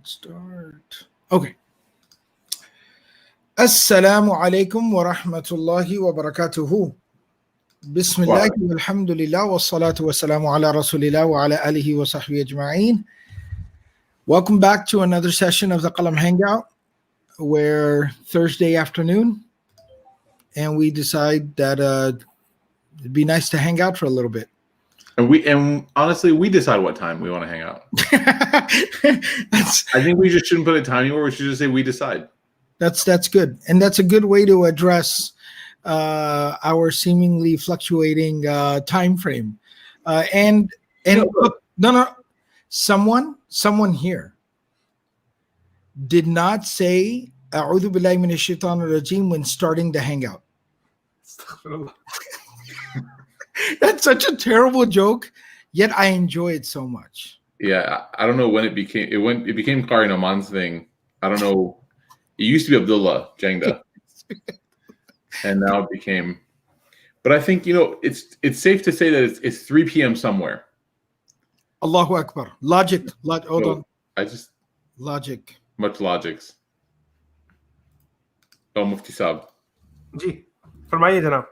Start. Okay. Assalamu alaikum wa rahmatullahi wa barakatuhu. Bismillah walhamdulillah wa salatu wa salamu ala rasulillah wa ala alihi wa sahbihi ajma'een. Welcome back to another session of the Qalam Hangout, where Thursday afternoon, and we decide that it'd be nice to hang out for a little bit. And honestly, we decide what time we want to hang out. I think we just shouldn't put a time anymore. We should just say we decide. That's good, and that's a good way to address our seemingly fluctuating time frame. And look, no, someone here did not say "A'udhu billahi minash shaitanir rajim" when starting the hangout. That's such a terrible joke, yet I enjoy it so much. Yeah, I don't know when it became Qari Noman's thing. I don't know. It used to be Abdullah Jangda, and now it became. But I think it's safe to say that it's 3 p.m. somewhere. Allahu Akbar. Logic. Hold on. Logic. Much logics. Oh, Mufti Sahab. जी फरमाइए जनाब.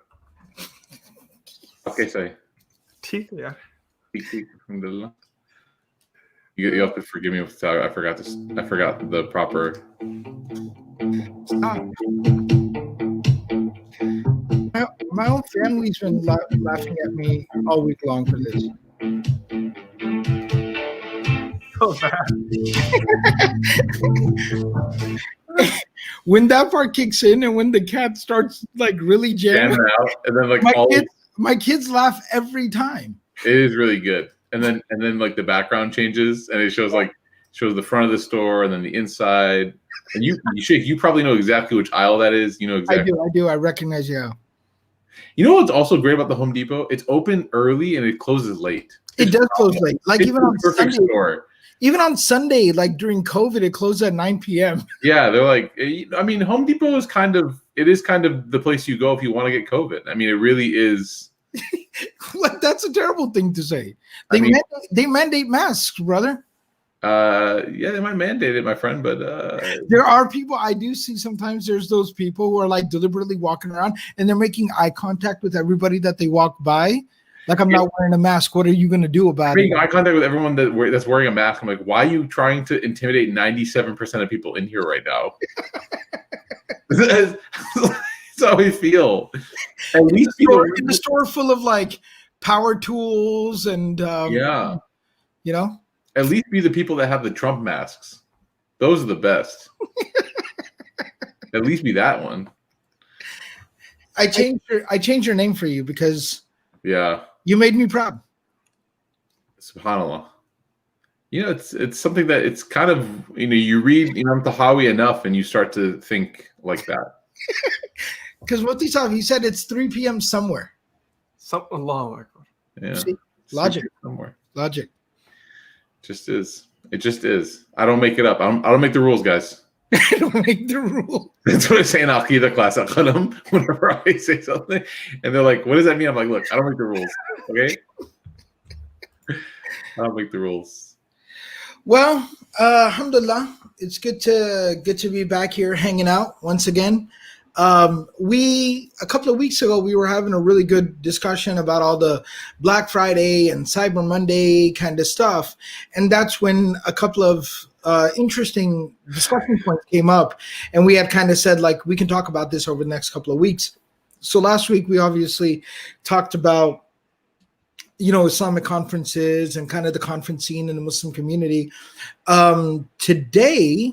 Okay, say. ठीक है यार. Alhamdulillah. You have to forgive me if I forgot this. I forgot the proper. Stop. My whole family's been laughing at me all week long for this. So bad. When that part kicks in and when the cat starts like really jamming out, and then like my kids laugh every time. It is really good. And then like the background changes and it shows the front of the store and then the inside. And Shaykh, you probably know exactly which aisle that is. You know exactly. I do. I recognize you. You know what's also great about the Home Depot? It's open early and it closes late. It does close late. Like it's even on perfect Sunday. Store. Even on Sunday, like during COVID, it closed at 9 p.m. Yeah, they're like, I mean, Home Depot is kind of the place you go if you want to get COVID. I mean, it really is. That's a terrible thing to say. They mandate masks, brother. Yeah, they might mandate it, my friend, but there are people I do see sometimes. There's those people who are like deliberately walking around and they're making eye contact with everybody that they walk by. Like, I'm not wearing a mask. What are you going to do about it? Making eye contact with everyone that's wearing a mask. I'm like, why are you trying to intimidate 97% of people in here right now? That's how we feel. At least in the store full of like power tools and yeah, At least be the people that have the Trump masks. Those are the best. At least be that one. I changed your name for you because you made me proud. SubhanAllah. It's something that it's kind of you read Imam Tahawi enough and you start to think like that. Because Mufti Sahab, he said it's 3 p.m. somewhere. Allahu Akbar. Yeah. See? Logic. Somewhere. Logic. Just is. It just is. I don't make it up. I don't make the rules, guys. I don't make the rule. That's what I say in Aqidah class at Qalam whenever I say something. And they're like, what does that mean? I'm like, look, I don't make the rules. Okay? I don't make the rules. Well, alhamdulillah, it's good to be back here hanging out once again. A couple of weeks ago, we were having a really good discussion about all the Black Friday and Cyber Monday kind of stuff. And that's when a couple of interesting discussion points came up. And we had kind of said, like, we can talk about this over the next couple of weeks. So last week, we obviously talked about, Islamic conferences and kind of the conference scene in the Muslim community. Today,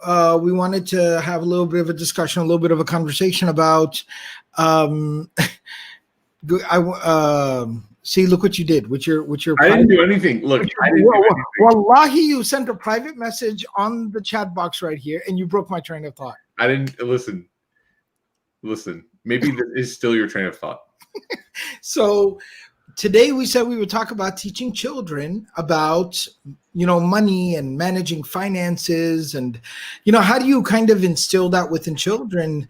we wanted to have a little bit of a discussion, a little bit of a conversation about. See, look what you did with your. I didn't do anything. Look, I didn't do anything. Wallahi, you sent a private message on the chat box right here, and you broke my train of thought. I didn't listen. Maybe this is still your train of thought. So today we said we would talk about teaching children about, money and managing finances and, how do you kind of instill that within children?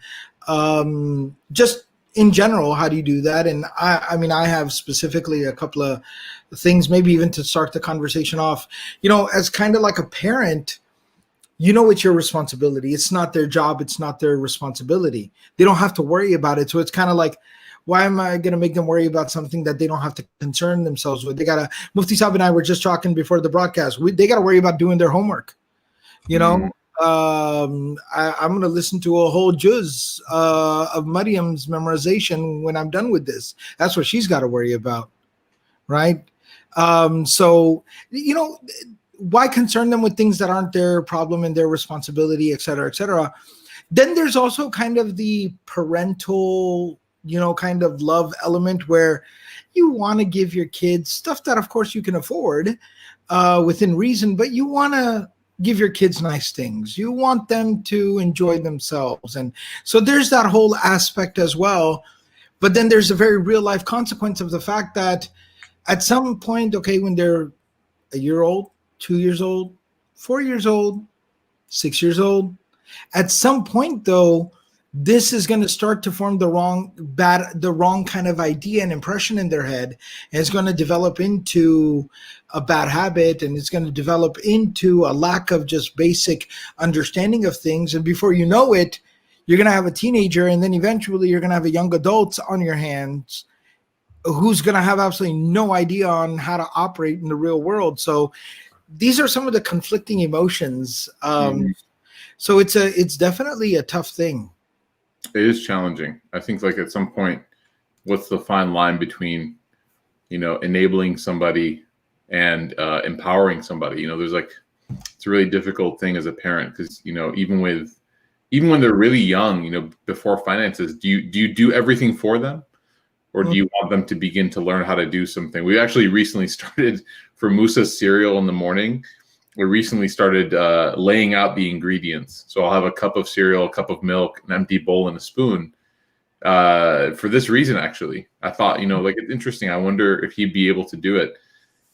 Just in general, how do you do that? And I have specifically a couple of things, maybe even to start the conversation off, as kind of like a parent, you know it's your responsibility. It's not their job. It's not their responsibility. They don't have to worry about it. So it's kind of like, why am I going to make them worry about something that they don't have to concern themselves with? They got to, Mufti Saab and I were just talking before the broadcast. They got to worry about doing their homework. You know, I'm going to listen to a whole juz of Maryam's memorization when I'm done with this. That's what she's got to worry about. Right. So, you know, why concern them with things that aren't their problem and their responsibility, et cetera, et cetera. Then there's also kind of the parental, you know, kind of love element where you want to give your kids stuff that, of course, you can afford within reason, but you want to give your kids nice things. You want them to enjoy themselves. And so there's that whole aspect as well. But then there's a very real life consequence of the fact that at some point, okay, when they're a year old, 2 years old, 4 years old, 6 years old, at some point, though, this is going to start to form the wrong kind of idea and impression in their head. And it's going to develop into a bad habit, and it's going to develop into a lack of just basic understanding of things. And before you know it, you're going to have a teenager, and then eventually you're going to have a young adult on your hands who's going to have absolutely no idea on how to operate in the real world. So these are some of the conflicting emotions. So it's definitely a tough thing. It is challenging. I think like at some point, what's the fine line between, you know, enabling somebody and empowering somebody? You know, there's like, it's a really difficult thing as a parent because, you know, even when they're really young, you know, before finances, do you do everything for them? Or do you want them to begin to learn how to do something? We actually recently started for Musa's cereal in the morning. We recently started laying out the ingredients. So I'll have a cup of cereal, a cup of milk, an empty bowl, and a spoon. For this reason, actually, I thought, you know, like it's interesting. I wonder if he'd be able to do it.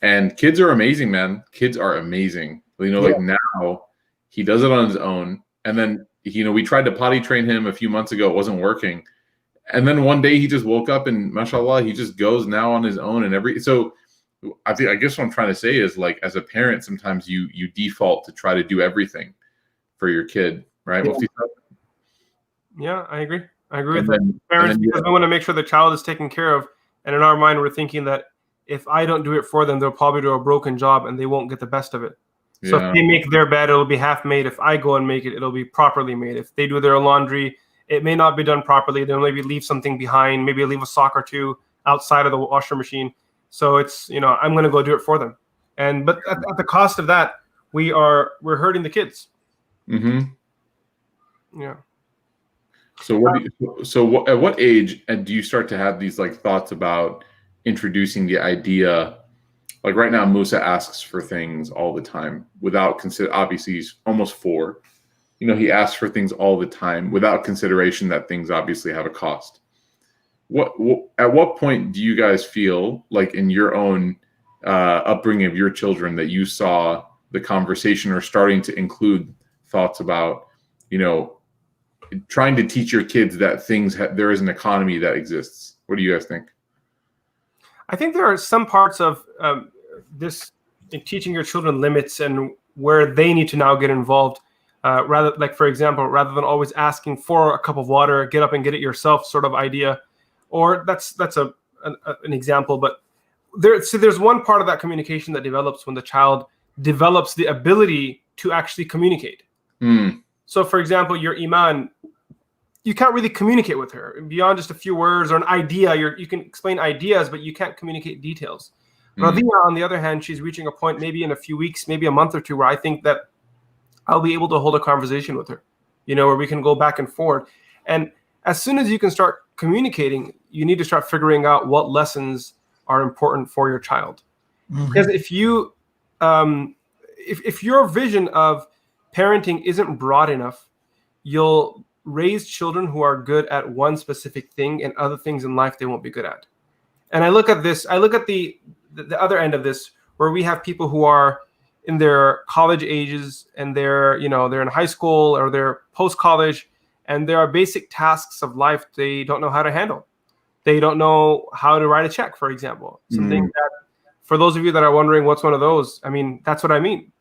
And kids are amazing, man. Kids are amazing. You know, like now he does it on his own. And then, you know, we tried to potty train him a few months ago. It wasn't working. And then one day he just woke up and mashallah, he just goes now on his own so I guess what I'm trying to say is like as a parent, sometimes you default to try to do everything for your kid, right? Yeah, I agree. I agree with that. Parents, because we want to make sure the child is taken care of. And in our mind, we're thinking that if I don't do it for them, they'll probably do a broken job and they won't get the best of it. So if they make their bed, it'll be half made. If I go and make it, it'll be properly made. If they do their laundry, it may not be done properly. They'll maybe leave something behind, maybe leave a sock or two outside of the washer machine. So it's, you know, I'm going to go do it for them. But at the cost of that, we're hurting the kids. Mm-hmm. Yeah. So at what age do you start to have these like thoughts about introducing the idea? Like right now, Musa asks for things all the time without obviously he's almost 4. You know, he asks for things all the time without consideration that things obviously have a cost. At what point do you guys feel like in your own upbringing of your children that you saw the conversation or starting to include thoughts about, you know, trying to teach your kids that there is an economy that exists? What do you guys think? I think there are some parts of this in teaching your children limits and where they need to now get involved. For example, rather than always asking for a cup of water, get up and get it yourself sort of idea. Or that's an example, but there's one part of that communication that develops when the child develops the ability to actually communicate. So for example, your Iman, you can't really communicate with her beyond just a few words or an idea. You can explain ideas, but you can't communicate details. Radhiya, on the other hand, she's reaching a point maybe in a few weeks, maybe a month or two, where I think that I'll be able to hold a conversation with her, you know, where we can go back and forth. And as soon as you can start communicating, you need to start figuring out what lessons are important for your child. Because if you, if your vision of parenting isn't broad enough, you'll raise children who are good at one specific thing and other things in life they won't be good at. And I look at the other end of this, where we have people who are in their college ages and they're in high school or they're post-college, and there are basic tasks of life they don't know how to handle. They don't know how to write a check, for example. Something that, for those of you that are wondering what's one of those, I mean, that's what I mean.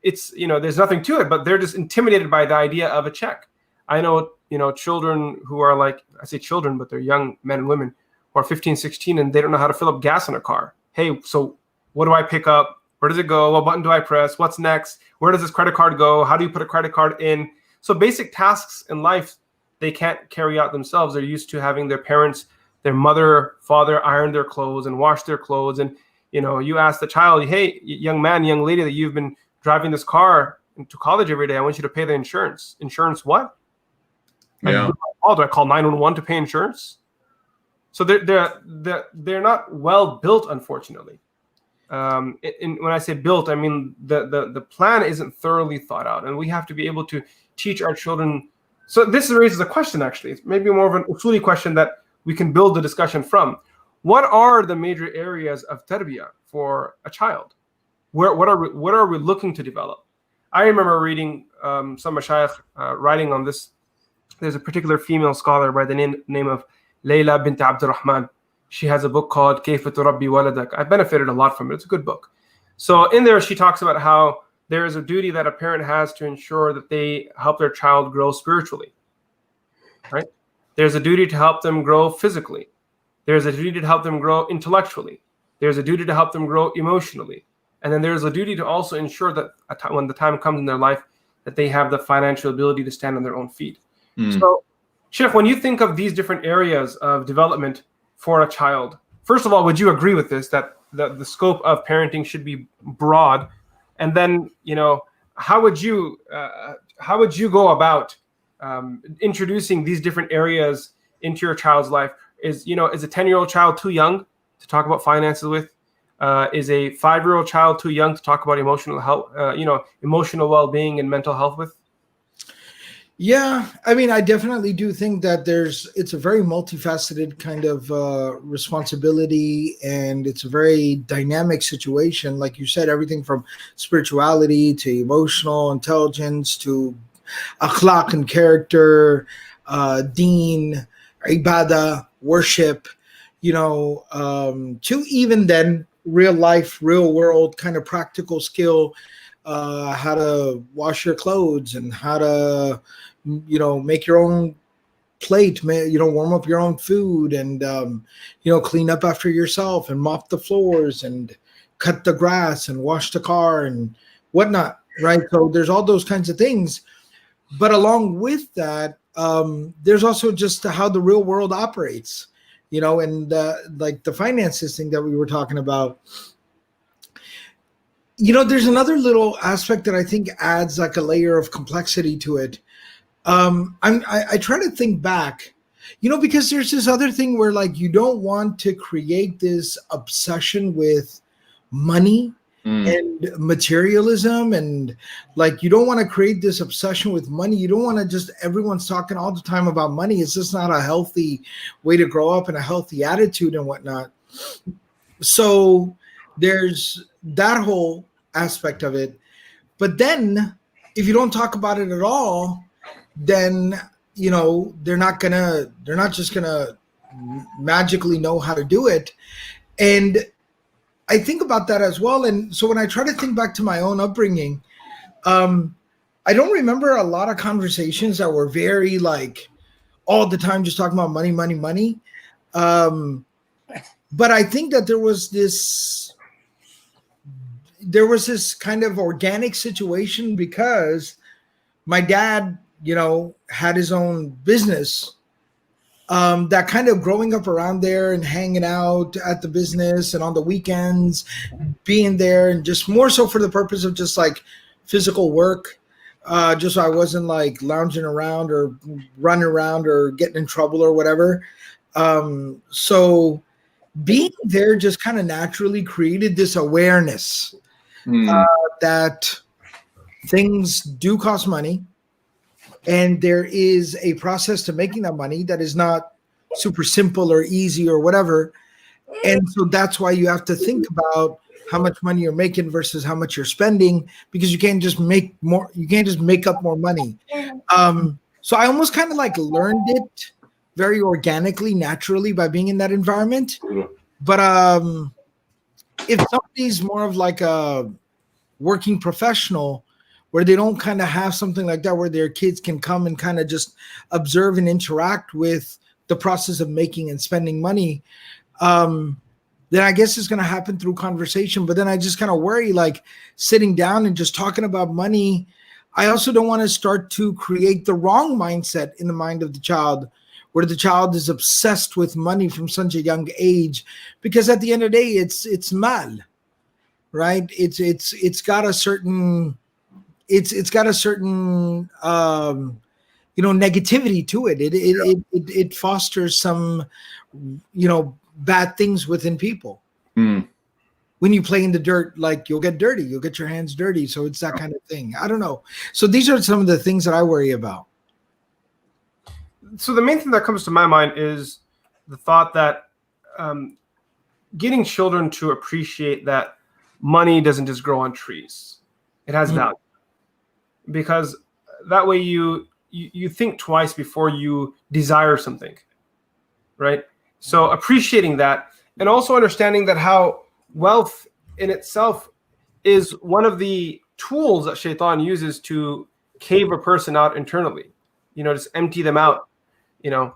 it's, there's nothing to it, but they're just intimidated by the idea of a check. I know, children who are like, I say children, but they're young men and women who are 15, 16, and they don't know how to fill up gas in a car. Hey, so what do I pick up? Where does it go? What button do I press? What's next? Where does this credit card go? How do you put a credit card in? So basic tasks in life, they can't carry out themselves. They're used to having their parents, their mother, father iron their clothes and wash their clothes. And, you ask the child, hey, young man, young lady, that you've been driving this car to college every day, I want you to pay the insurance. Insurance what? Yeah. Do I call 911 to pay insurance? So they're not well built, unfortunately. And when I say built, I mean the plan isn't thoroughly thought out, and we have to be able to teach our children. So this raises a question, actually. It's maybe more of an usuli question that we can build the discussion from. What are the major areas of tarbiyah for a child? What are we looking to develop? I remember reading some Shaykh writing on this. There's a particular female scholar by the name of Layla bint AbdelRahman. She has a book called Kayfa Turabbi Waladak. I benefited a lot from it. It's a good book. So in there, she talks about how there is a duty that a parent has to ensure that they help their child grow spiritually, right? There's a duty to help them grow physically. There's a duty to help them grow intellectually. There's a duty to help them grow emotionally. And then there's a duty to also ensure that when the time comes in their life, that they have the financial ability to stand on their own feet. So, Shaykh, when you think of these different areas of development for a child, first of all, would you agree with this, that the scope of parenting should be broad? And then, how would you go about introducing these different areas into your child's life? Is a 10-year-old child too young to talk about finances with? Is a 5-year-old child too young to talk about emotional health, emotional well-being and mental health with? Yeah, I mean, I definitely do think that it's a very multifaceted kind of responsibility, and it's a very dynamic situation. Like you said, everything from spirituality to emotional intelligence to akhlaq and character, deen, ibadah, worship, to even then real life, real world kind of practical skill, how to wash your clothes and how to make your own plate, warm up your own food and clean up after yourself and mop the floors and cut the grass and wash the car and whatnot, right? So there's all those kinds of things, but along with that, there's also just how the real world operates, and like the finances thing that we were talking about. There's another little aspect that I think adds like a layer of complexity to it. I try to think back, because there's this other thing where like you don't want to create this obsession with money and materialism, and like you don't want to create this obsession with money. You don't want to just everyone's talking all the time about money. It's just not a healthy way to grow up and a healthy attitude and whatnot. So there's that whole aspect of it. But then if you don't talk about it at all, then they're not just gonna magically know how to do it. And I think about that as well. And so when I try to think back to my own upbringing, I don't remember a lot of conversations that were very like all the time just talking about money. But I think that there was this kind of organic situation because my dad, had his own business, that kind of growing up around there and hanging out at the business and on the weekends, being there and just more so for the purpose of just like physical work, just so I wasn't like lounging around or running around or getting in trouble or whatever. So being there just kind of naturally created this awareness that things do cost money, and there is a process to making that money that is not super simple or easy or whatever. And so that's why you have to think about how much money you're making versus how much you're spending, because you can't just make more. You can't just make up more money. So I almost kind of like learned it very organically, naturally by being in that environment. But if somebody's more of like a working professional, where they don't kind of have something like that where their kids can come and kind of just observe and interact with the process of making and spending money, then I guess it's going to happen through conversation. But then I just kind of worry, like sitting down and just talking about money. I also don't want to start to create the wrong mindset in the mind of the child, where the child is obsessed with money from such a young age, because at the end of the day, it's mal, right? It's got a certain negativity to it. It fosters some bad things within people. When you play in the dirt, like you'll get dirty, you'll get your hands dirty. So it's that kind of thing. I don't know. So these are some of the things that I worry about. So the main thing that comes to my mind is the thought that getting children to appreciate that money doesn't just grow on trees. It has value. Because that way you think twice before you desire something, right? So appreciating that, and also understanding that how wealth in itself is one of the tools that Shaitan uses to cave a person out internally, just empty them out. You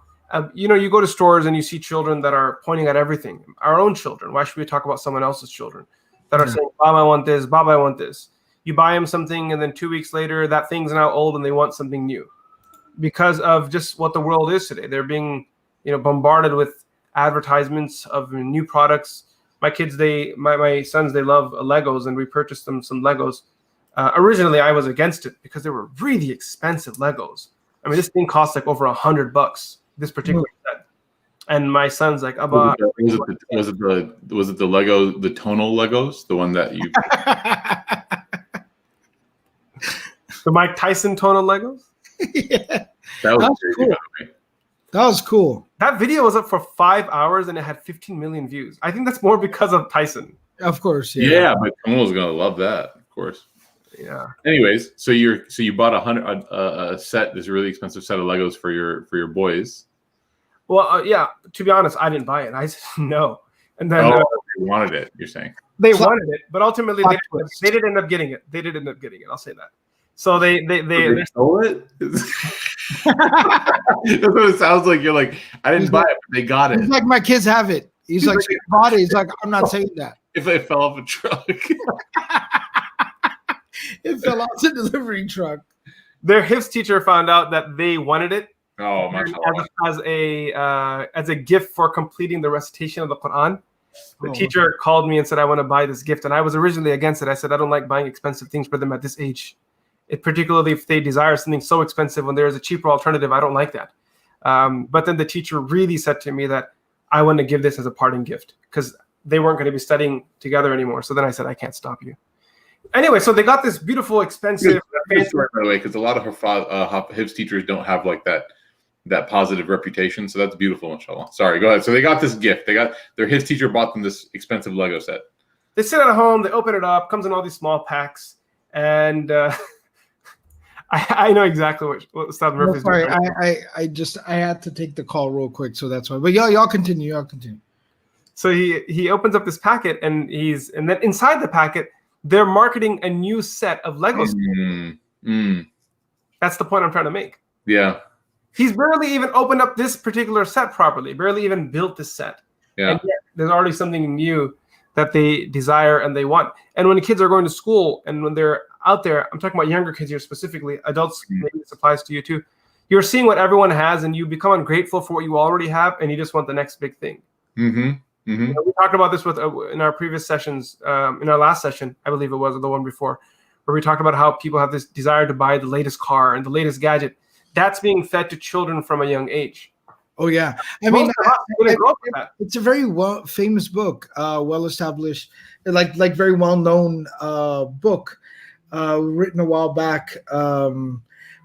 go to stores and you see children that are pointing at everything. Our own children. Why should we talk about someone else's children that are saying, Bob, I want this, Bob, I want this. You buy them something, and then 2 weeks later, that thing's now old and they want something new because of just what the world is today. They're being, bombarded with advertisements of new products. My kids, my sons, they love Legos, and we purchased them some Legos. Originally, I was against it because they were really expensive Legos. I mean, this thing costs like over $100. This particular set, and my son's like, Abba. Was it the Lego, the tonal Legos, the one that you? The Mike Tyson tonal Legos? Yeah. That was cool. That was cool. That video was up for 5 hours and it had 15 million views. I think that's more because of Tyson. Of course, yeah. But Kamal's gonna love that, of course. Yeah. Anyways, so you bought a set, this really expensive set of Legos for your boys. Well, yeah. To be honest, I didn't buy it. I said no, and then they wanted it. You're saying they wanted it, but ultimately they didn't end up getting it. They didn't end up getting it. I'll say that. So they stole it. That's what it sounds like. You're like, I didn't buy it, but they got it. He's like, my kids have it. He's like, so you bought it. He's like, I'm not saying that. If it fell off a truck. It fell off the delivery truck. Their HIFZ teacher found out that they wanted it. Oh, as a gift for completing the recitation of the Quran. The teacher called me and said, I want to buy this gift. And I was originally against it. I said, I don't like buying expensive things for them at this age. Particularly if they desire something so expensive when there is a cheaper alternative. I don't like that. But then the teacher really said to me that I want to give this as a parting gift because they weren't going to be studying together anymore. So then I said, I can't stop you. Anyway, so they got this beautiful, expensive. Good story, by the way, because a lot of HIFZ teachers don't have like that positive reputation. So that's beautiful, inshallah. Sorry, go ahead. So they got this gift. Their HIFZ teacher bought them this expensive Lego set. They sit at home. They open it up. Comes in all these small packs. And I know exactly what Ustadh Murphy's doing. Sorry, I had to take the call real quick, so that's why. But y'all continue. Y'all continue. So he opens up this packet, and then inside the packet, they're marketing a new set of Legos. That's the point I'm trying to make. Yeah. He's barely even opened up this particular set properly, barely even built this set. Yeah. And yet there's already something new that they desire and they want. And when the kids are going to school and when they're out there, I'm talking about younger kids here specifically, adults, maybe this applies to you too. You're seeing what everyone has and you become ungrateful for what you already have and you just want the next big thing. We talked about this in our previous sessions, in our last session, I believe it was, or the one before, where we talked about how people have this desire to buy the latest car and the latest gadget. That's being fed to children from a young age. Oh yeah, I mean, it's a very famous book, well-established, like very well-known book, written a while back.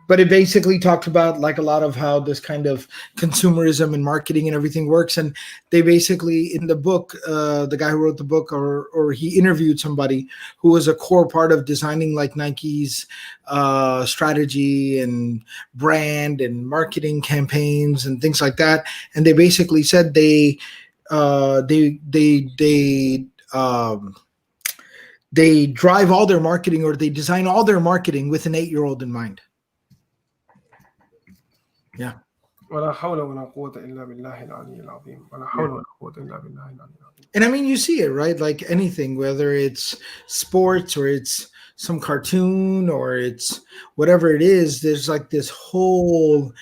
But it basically talked about like a lot of how this kind of consumerism and marketing and everything works. And they basically, in the book, the guy who wrote the book, or he interviewed somebody who was a core part of designing like Nike's strategy and brand and marketing campaigns and things like that. And they basically said they drive all their marketing, or they design all their marketing with an 8-year-old in mind. Yeah. And I mean, you see it, right? Like anything, whether it's sports or it's some cartoon or it's whatever it is, there's like this whole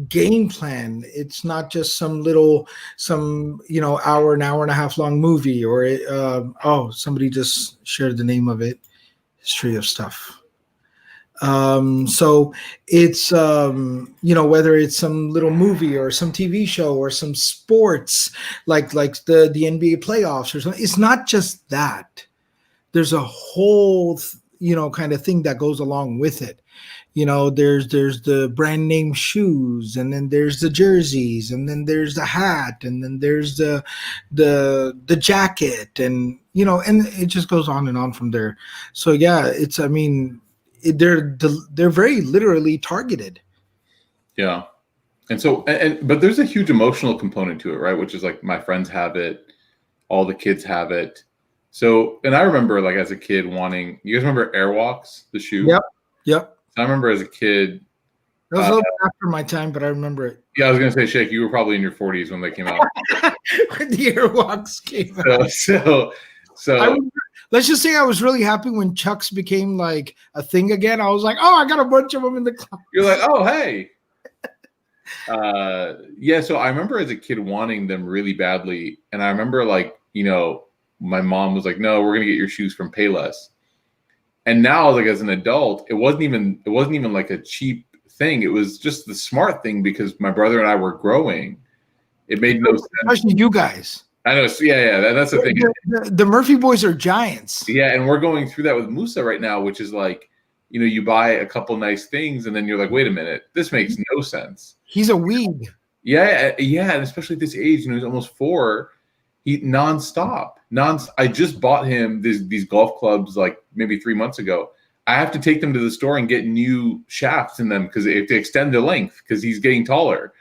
game plan. It's not just some hour, an hour and a half long movie, or somebody just shared the name of it, history of stuff. So it's whether it's some little movie or some TV show or some sports like the NBA playoffs or something. It's not just that. There's a whole kind of thing that goes along with it. There's the brand name shoes, and then there's the jerseys, and then there's the hat, and then there's the jacket, and and it just goes on and on from there. So yeah, they're very literally targeted. Yeah. And so, but there's a huge emotional component to it, right? Which is like, my friends have it, all the kids have it. So, and I remember like as a kid wanting, you guys remember Airwalks, the shoe? Yep. So I remember as a kid. It was a little bit after my time, but I remember it. Yeah, I was going to say, Shaykh, you were probably in your 40s when they came out. When the Airwalks came out. So let's just say I was really happy when Chucks became like a thing again. I was like, oh, I got a bunch of them in the closet. You're like, oh, hey. Yeah, so I remember as a kid wanting them really badly. And I remember like, my mom was like, no, we're going to get your shoes from Payless. And now, like as an adult, it wasn't even like a cheap thing. It was just the smart thing, because my brother and I were growing. It made no sense. Especially you guys. I know. Yeah. That's the thing. The Murphy boys are giants. Yeah, and we're going through that with Musa right now, which is like, you buy a couple nice things, and then you're like, wait a minute, this makes no sense. He's a weed. Yeah, and especially at this age, he's almost 4. He nonstop. I just bought him these golf clubs like maybe 3 months ago. I have to take them to the store and get new shafts in them because they have to extend the length because he's getting taller.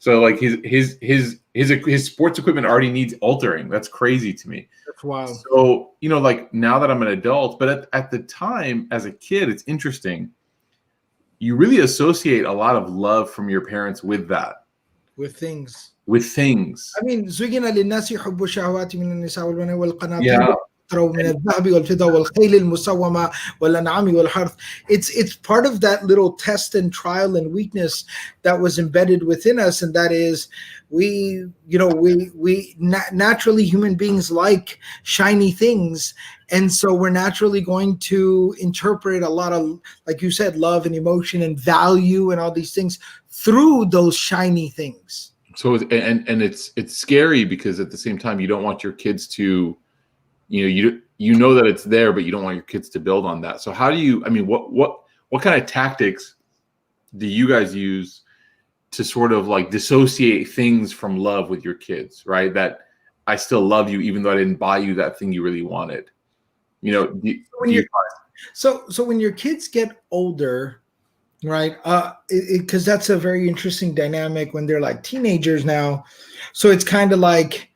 So like his sports equipment already needs altering. That's crazy to me. That's wild. So, like now that I'm an adult, but at the time as a kid, it's interesting. You really associate a lot of love from your parents with that. With things. I mean, زُيِّنَ لِلنَّاسِ حُبُّ الشَّهَوَاتِ مِنَ النِّسَاءِ وَالْبَنِينَ وَالْقَنَاطِيرِ من الذهب والفضة والخيل المسومة والأنعام والحرث. It's part of that little test and trial and weakness that was embedded within us, and that is we naturally, human beings like shiny things, and so we're naturally going to interpret a lot of, like you said, love and emotion and value and all these things through those shiny things. So it's scary, because at the same time you don't want your kids to, you know that it's there, but you don't want your kids to build on that. So how do you, what kind of tactics do you guys use to sort of like dissociate things from love with your kids, right? That I still love you even though I didn't buy you that thing you really wanted. So when your kids get older, right? Because that's a very interesting dynamic when they're like teenagers now. So it's kind of like,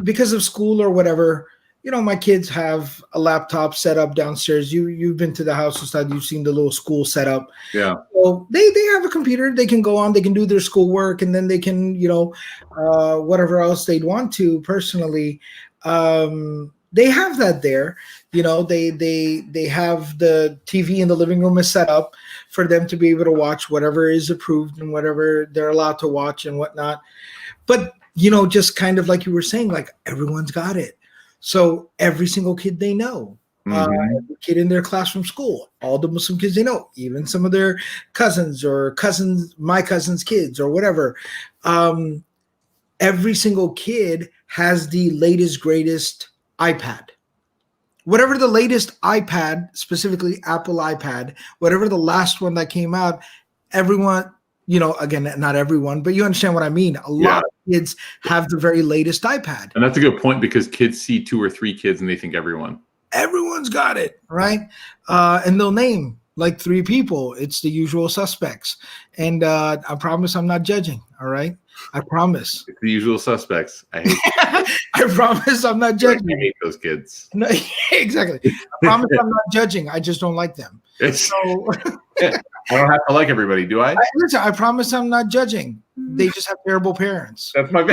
because of school or whatever, my kids have a laptop set up downstairs. You've been to the house, Ustadh, you've seen the little school setup. Yeah. So they have a computer. They can go on. They can do their schoolwork, and then they can, whatever else they'd want to personally. They have that there. They have the TV in the living room is set up for them to be able to watch whatever is approved and whatever they're allowed to watch and whatnot. But just kind of like you were saying, like everyone's got it. So every single kid they know, every kid in their class from school, all the Muslim kids they know, even some of their cousins, my cousin's kids or whatever. Every single kid has the latest, greatest iPad. Whatever the latest iPad, specifically Apple iPad, whatever the last one that came out, everyone, again, not everyone, but you understand what I mean. A lot of kids have the very latest iPad. And that's a good point, because kids see 2 or 3 kids and they think everyone's got it, right? And they'll name like 3 people. It's the usual suspects. And I promise I'm not judging. All right. I promise. It's the usual suspects. I hate I promise I'm not judging. I hate those kids. No, exactly. I promise I'm not judging. I just don't like them. So, I don't have to like everybody, do I? Listen, I promise I'm not judging. They just have terrible parents. That's my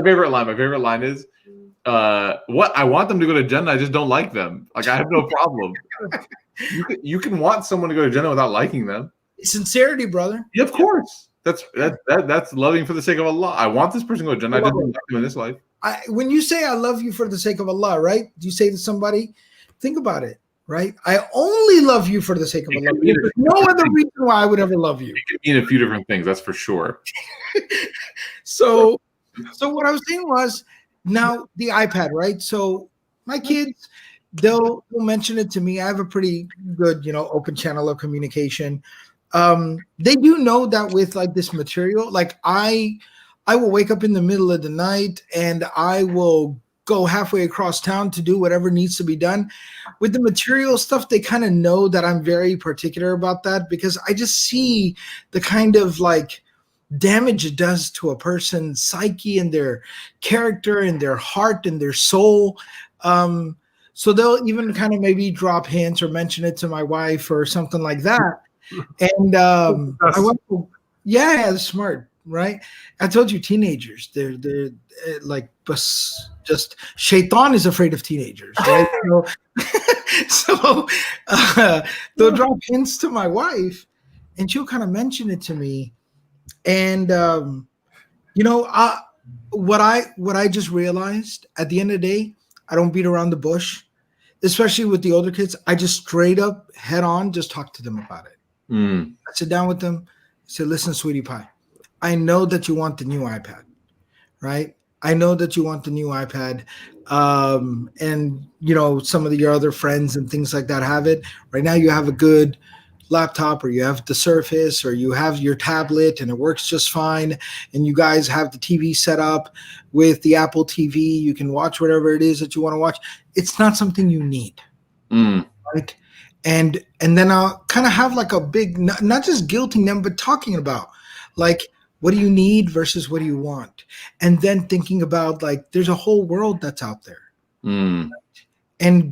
favorite line. My favorite line is, what I want them to go to Jannah, I just don't like them. Like, I have no problem. You can want someone to go to Jannah without liking them. Sincerity, brother. Yeah, of course. That's loving for the sake of Allah. I want this person to go to Jannah. I just don't like them in this life. When you say I love you for the sake of Allah, right? Do you say to somebody, think about it, right? I only love you for the sake of Allah. There's no other reason why I would ever love you. It could mean a few different things, that's for sure. So what I was saying was, now the iPad, right? So my kids, they'll mention it to me. I have a pretty good, open channel of communication. They do know that with like this material, like I will wake up in the middle of the night and I will go halfway across town to do whatever needs to be done. With the material stuff, they kind of know that I'm very particular about that, because I just see the kind of like damage it does to a person's psyche and their character and their heart and their soul. So they'll even kind of maybe drop hints or mention it to my wife or something like that. And I went, yeah, smart, right? I told you, teenagers, they're like just shaitan is afraid of teenagers, right? So they'll drop hints to my wife, and she'll kind of mention it to me. And what I just realized at the end of the day, I don't beat around the bush, especially with the older kids. I just straight up head on just talk to them about it. I sit down with them, say, listen, sweetie pie, I know that you want the new iPad, right? I know that you want the new iPad. And some of your other friends and things like that have it. Right now you have a good laptop, or you have the Surface, or you have your tablet and it works just fine, and you guys have the TV set up with the Apple TV. You can watch whatever it is that you want to watch. It's not something you need, right? And then I'll kind of have like a big, not just guilting them, but talking about like, what do you need versus what do you want? And then thinking about like, there's a whole world that's out there. And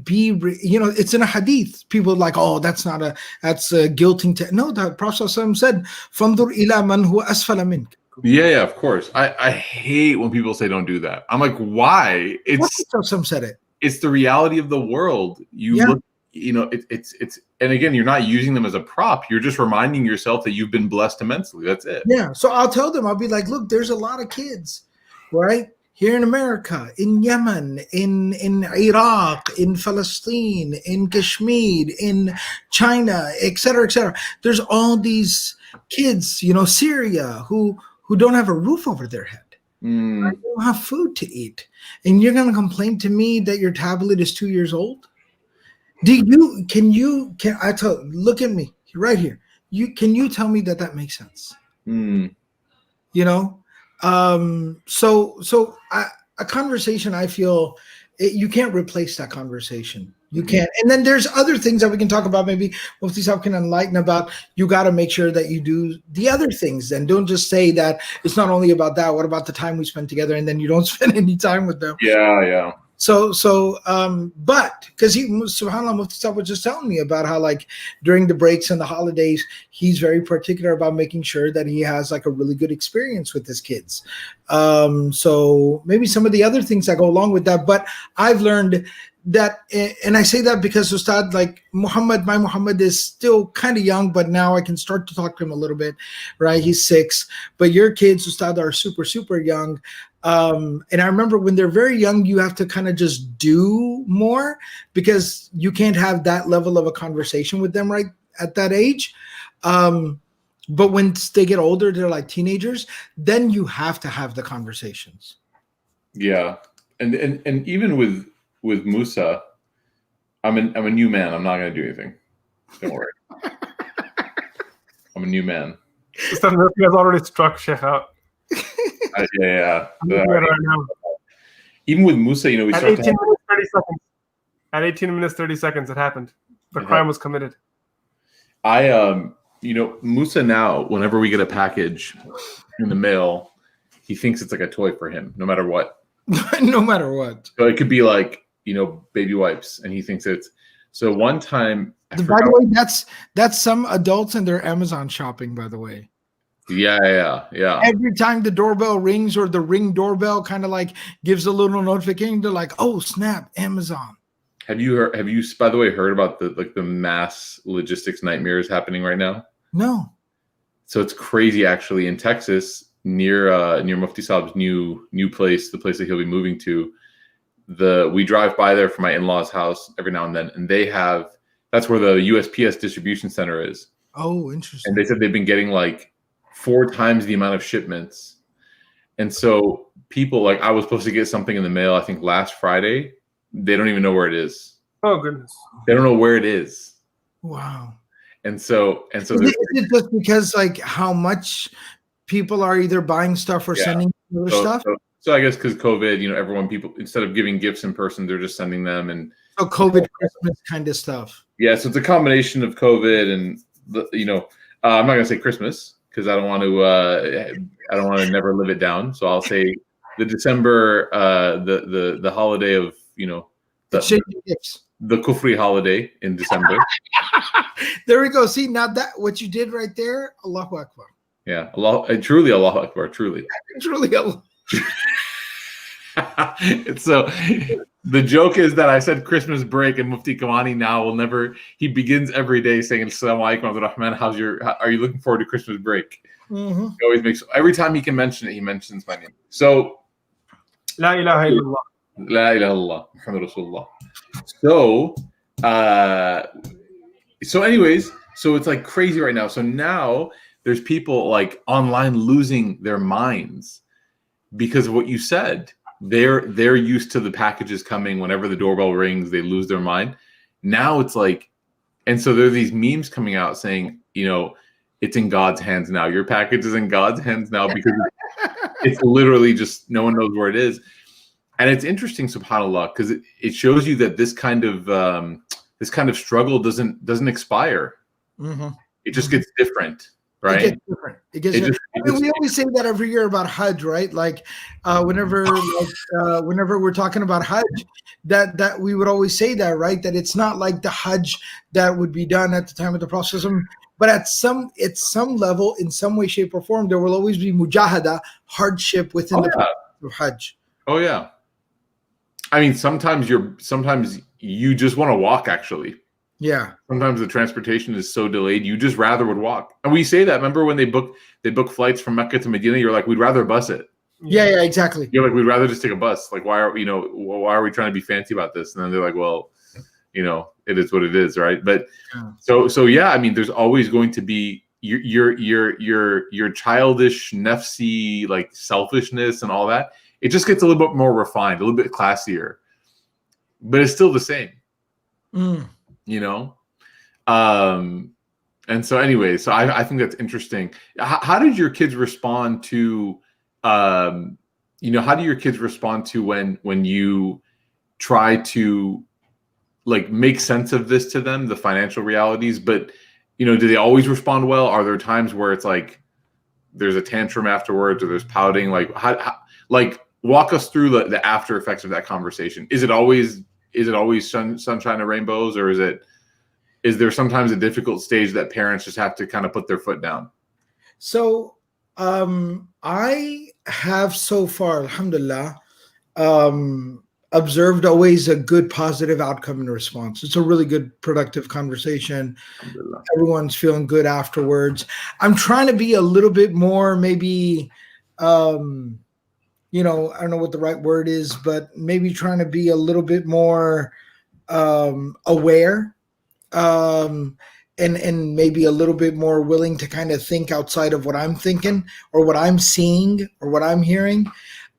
it's in a hadith. People are like, oh, that's guilting. No, the Prophet ﷺ said, "Fandur ila man huwa asfala mink." Yeah, of course. I hate when people say don't do that. I'm like, why? Some said it. It's the reality of the world. Look, it's and again, you're not using them as a prop. You're just reminding yourself that you've been blessed immensely. That's it. Yeah. So I'll tell them, I'll be like, look, there's a lot of kids, right? Here in America, in Yemen, in Iraq, in Palestine, in Kashmir, in China, et cetera, et cetera. There's all these kids, Syria, who don't have a roof over their head. They don't have food to eat. And you're going to complain to me that your tablet is 2 years old? Look at me right here. Can you tell me that makes sense? So a conversation, I feel you can't replace that conversation. You can't. And then there's other things that we can talk about. Maybe Mufti Sahib can enlighten about. You got to make sure that you do the other things. And don't just say that it's not only about that. What about the time we spend together? And then you don't spend any time with them. Yeah. But because subhanAllah, Mufti Sahib was just telling me about how like during the breaks and the holidays, he's very particular about making sure that he has like a really good experience with his kids. So maybe some of the other things that go along with that, but I've learned that, and I say that because Ustadh, like my Muhammad is still kind of young, but now I can start to talk to him a little bit, right? He's 6, but your kids, Ustadh, are super, super young. And I remember when they're very young, you have to kind of just do more because you can't have that level of a conversation with them right at that age. But when they get older, they're like teenagers, then you have to have the conversations. Yeah. And even with Musa, I'm a new man. I'm not going to do anything. Don't worry. I'm a new man. Ustadh Murphy has already struck Shaykh out. Yeah. Right now. Even with Musa, we at start 18 minutes 30 seconds. At 18 minutes 30 seconds, it happened. The crime was committed. Musa now, whenever we get a package in the mail, he thinks it's like a toy for him, no matter what. No matter what. So it could be like, baby wipes, and he thinks it's. So one time, by the way, that's some adults and their Amazon shopping, by the way. Yeah. Every time the doorbell rings or the Ring doorbell kind of like gives a little notification, they're like, "Oh snap, Amazon." Have you by the way heard about the mass logistics nightmares happening right now? No. So it's crazy actually in Texas near Mufti Saab's new place, the place that he'll be moving to. We drive by there for my in-laws' house every now and then, and that's where the USPS distribution center is. Oh, interesting. And they said they've been getting like 4 times the amount of shipments. And so people, like, I was supposed to get something in the mail, I think last Friday. They don't even know where it is. Oh goodness. They don't know where it is. Wow. And so is it just because like how much people are either buying stuff or sending other stuff? So I guess because COVID, people, instead of giving gifts in person, they're just sending them. And so COVID Christmas kind of stuff. Yeah. So it's a combination of COVID and I'm not going to say Christmas because I don't want to never live it down. So I'll say the December, the holiday of, the Kufri holiday in December. There we go. See, now that what you did right there, Allahu Akbar. Yeah, truly Allahu Akbar, truly. Truly Allah. So the joke is that I said Christmas break, and Mufti Kamani now will never. He begins every day saying "Assalamu alaikum, AbdelRahman. Are you looking forward to Christmas break?" Mm-hmm. He always makes every time he can mention it, he mentions my name. So, La ilaha illallah. La ilaha illallah. Muhammad Rasulullah. So anyways, so it's like crazy right now. So now there's people like online losing their minds because of what you said. They're used to the packages coming whenever the doorbell rings, they lose their mind. Now it's like, and so there are these memes coming out saying, it's in God's hands now. Your package is in God's hands now because it's literally just no one knows where it is. And it's interesting, subhanAllah, because it shows you that this kind of struggle doesn't expire. Mm-hmm. It just gets different, right? It gets different. We always say that every year about Hajj, right? Like whenever we're talking about Hajj, that we would always say that, right? That it's not like the Hajj that would be done at the time of the Prophet, but at some level, in some way, shape, or form, there will always be mujahada, hardship within the process of Hajj. Oh yeah. I mean, sometimes you just want to walk, actually. Yeah. Sometimes the transportation is so delayed, you just rather would walk. And we say that. Remember when they book flights from Mecca to Medina? You're like, we'd rather bus it. Yeah, exactly. You're like, we'd rather just take a bus. Like, why are we trying to be fancy about this? And then they're like, well, it is what it is, right? But so yeah, I mean, there's always going to be your childish, nafsi, like selfishness and all that. It just gets a little bit more refined, a little bit classier, but it's still the same, And so anyway, so I think that's interesting. How did your kids respond to, how do your kids respond to when you try to like make sense of this to them, the financial realities, but do they always respond well? Are there times where it's like there's a tantrum afterwards or there's pouting? Like walk us through the after effects of that conversation. Is it always sunshine and rainbows, or is there sometimes a difficult stage that parents just have to kind of put their foot down? So I have so far, alhamdulillah, observed always a good positive outcome and response. It's a really good productive conversation. Everyone's feeling good afterwards. I'm trying to be a little bit more maybe I don't know what the right word is, but maybe trying to be a little bit more aware and maybe a little bit more willing to kind of think outside of what I'm thinking or what I'm seeing or what I'm hearing.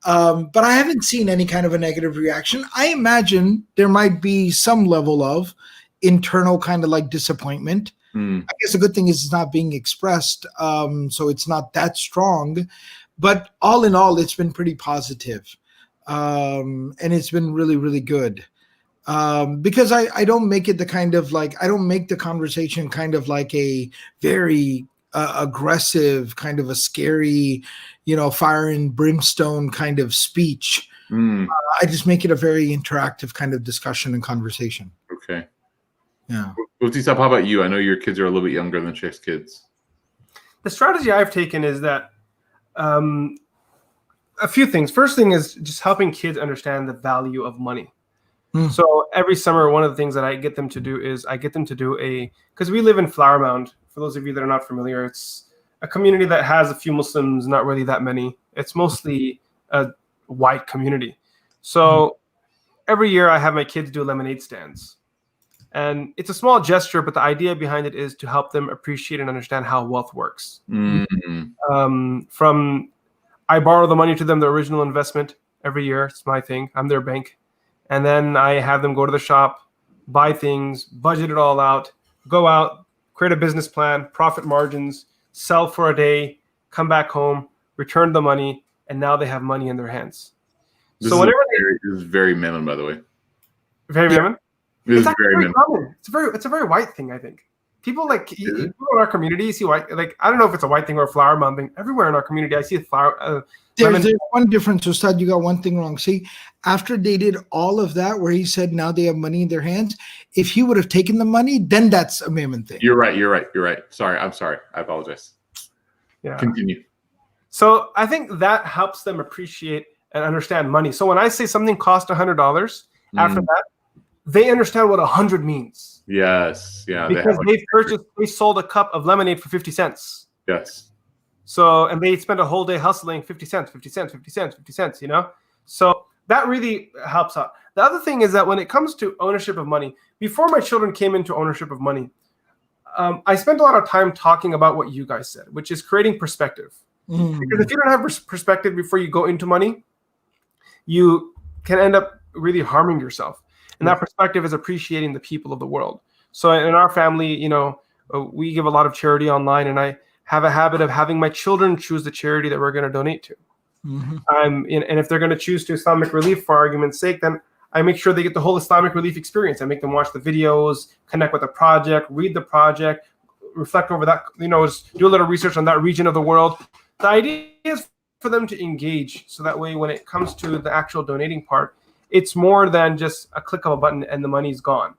But I haven't seen any kind of a negative reaction. I imagine there might be some level of internal kind of like disappointment. I guess the good thing is it's not being expressed, so it's not that strong. But all in all, it's been pretty positive. And it's been really, really good. Because I don't make it the kind of like, I don't make the conversation kind of like a very aggressive, kind of a scary, fire and brimstone kind of speech. I just make it a very interactive kind of discussion and conversation. Okay. Yeah. Mufti Saab, how about you? I know your kids are a little bit younger than Sheikh's kids. The strategy I've taken is that a few things. First thing is just helping kids understand the value of money. So every summer, one of the things that I get them to do is because we live in Flower Mound. For those of you that are not familiar, it's a community that has a few Muslims, not really that many. It's mostly a white community. So every year I have my kids do lemonade stands. And it's a small gesture, but the idea behind it is to help them appreciate and understand how wealth works. From I borrow the money to them, the original investment every year. It's my thing. I'm their bank. And then I have them go to the shop, buy things, budget it all out, go out, create a business plan, profit margins, sell for a day, come back home, return the money, and now they have money in their hands. This is very Memon, by the way. Very Memon? It's very common. It's a very white thing, I think. People people in our community see white. Like, I don't know if it's a white thing or a Flower Mound thing. Everywhere in our community, I see a flower. There's one difference, Ustadh. You got one thing wrong. See, after they did all of that, where he said now they have money in their hands, if he would have taken the money, then that's a Memon thing. You're right. Sorry. I'm sorry. I apologize. Yeah. Continue. So I think that helps them appreciate and understand money. So when I say something cost $100, after that, they understand what 100 means. Yes. Yeah. Because they sold a cup of lemonade for 50 cents. Yes. So, and they spent a whole day hustling 50 cents, 50 cents, 50 cents, 50 cents, So that really helps out. The other thing is that when it comes to ownership of money, before my children came into ownership of money, I spent a lot of time talking about what you guys said, which is creating perspective. Because if you don't have perspective before you go into money, you can end up really harming yourself. And that perspective is appreciating the people of the world. So in our family, we give a lot of charity online, and I have a habit of having my children choose the charity that we're going to donate to. And if they're going to choose to Islamic Relief, for argument's sake, then I make sure they get the whole Islamic Relief experience. I make them watch the videos, connect with the project, read the project, reflect over that, just do a little research on that region of the world. The idea is for them to engage, so that way when it comes to the actual donating part, it's more than just a click of a button and the money's gone.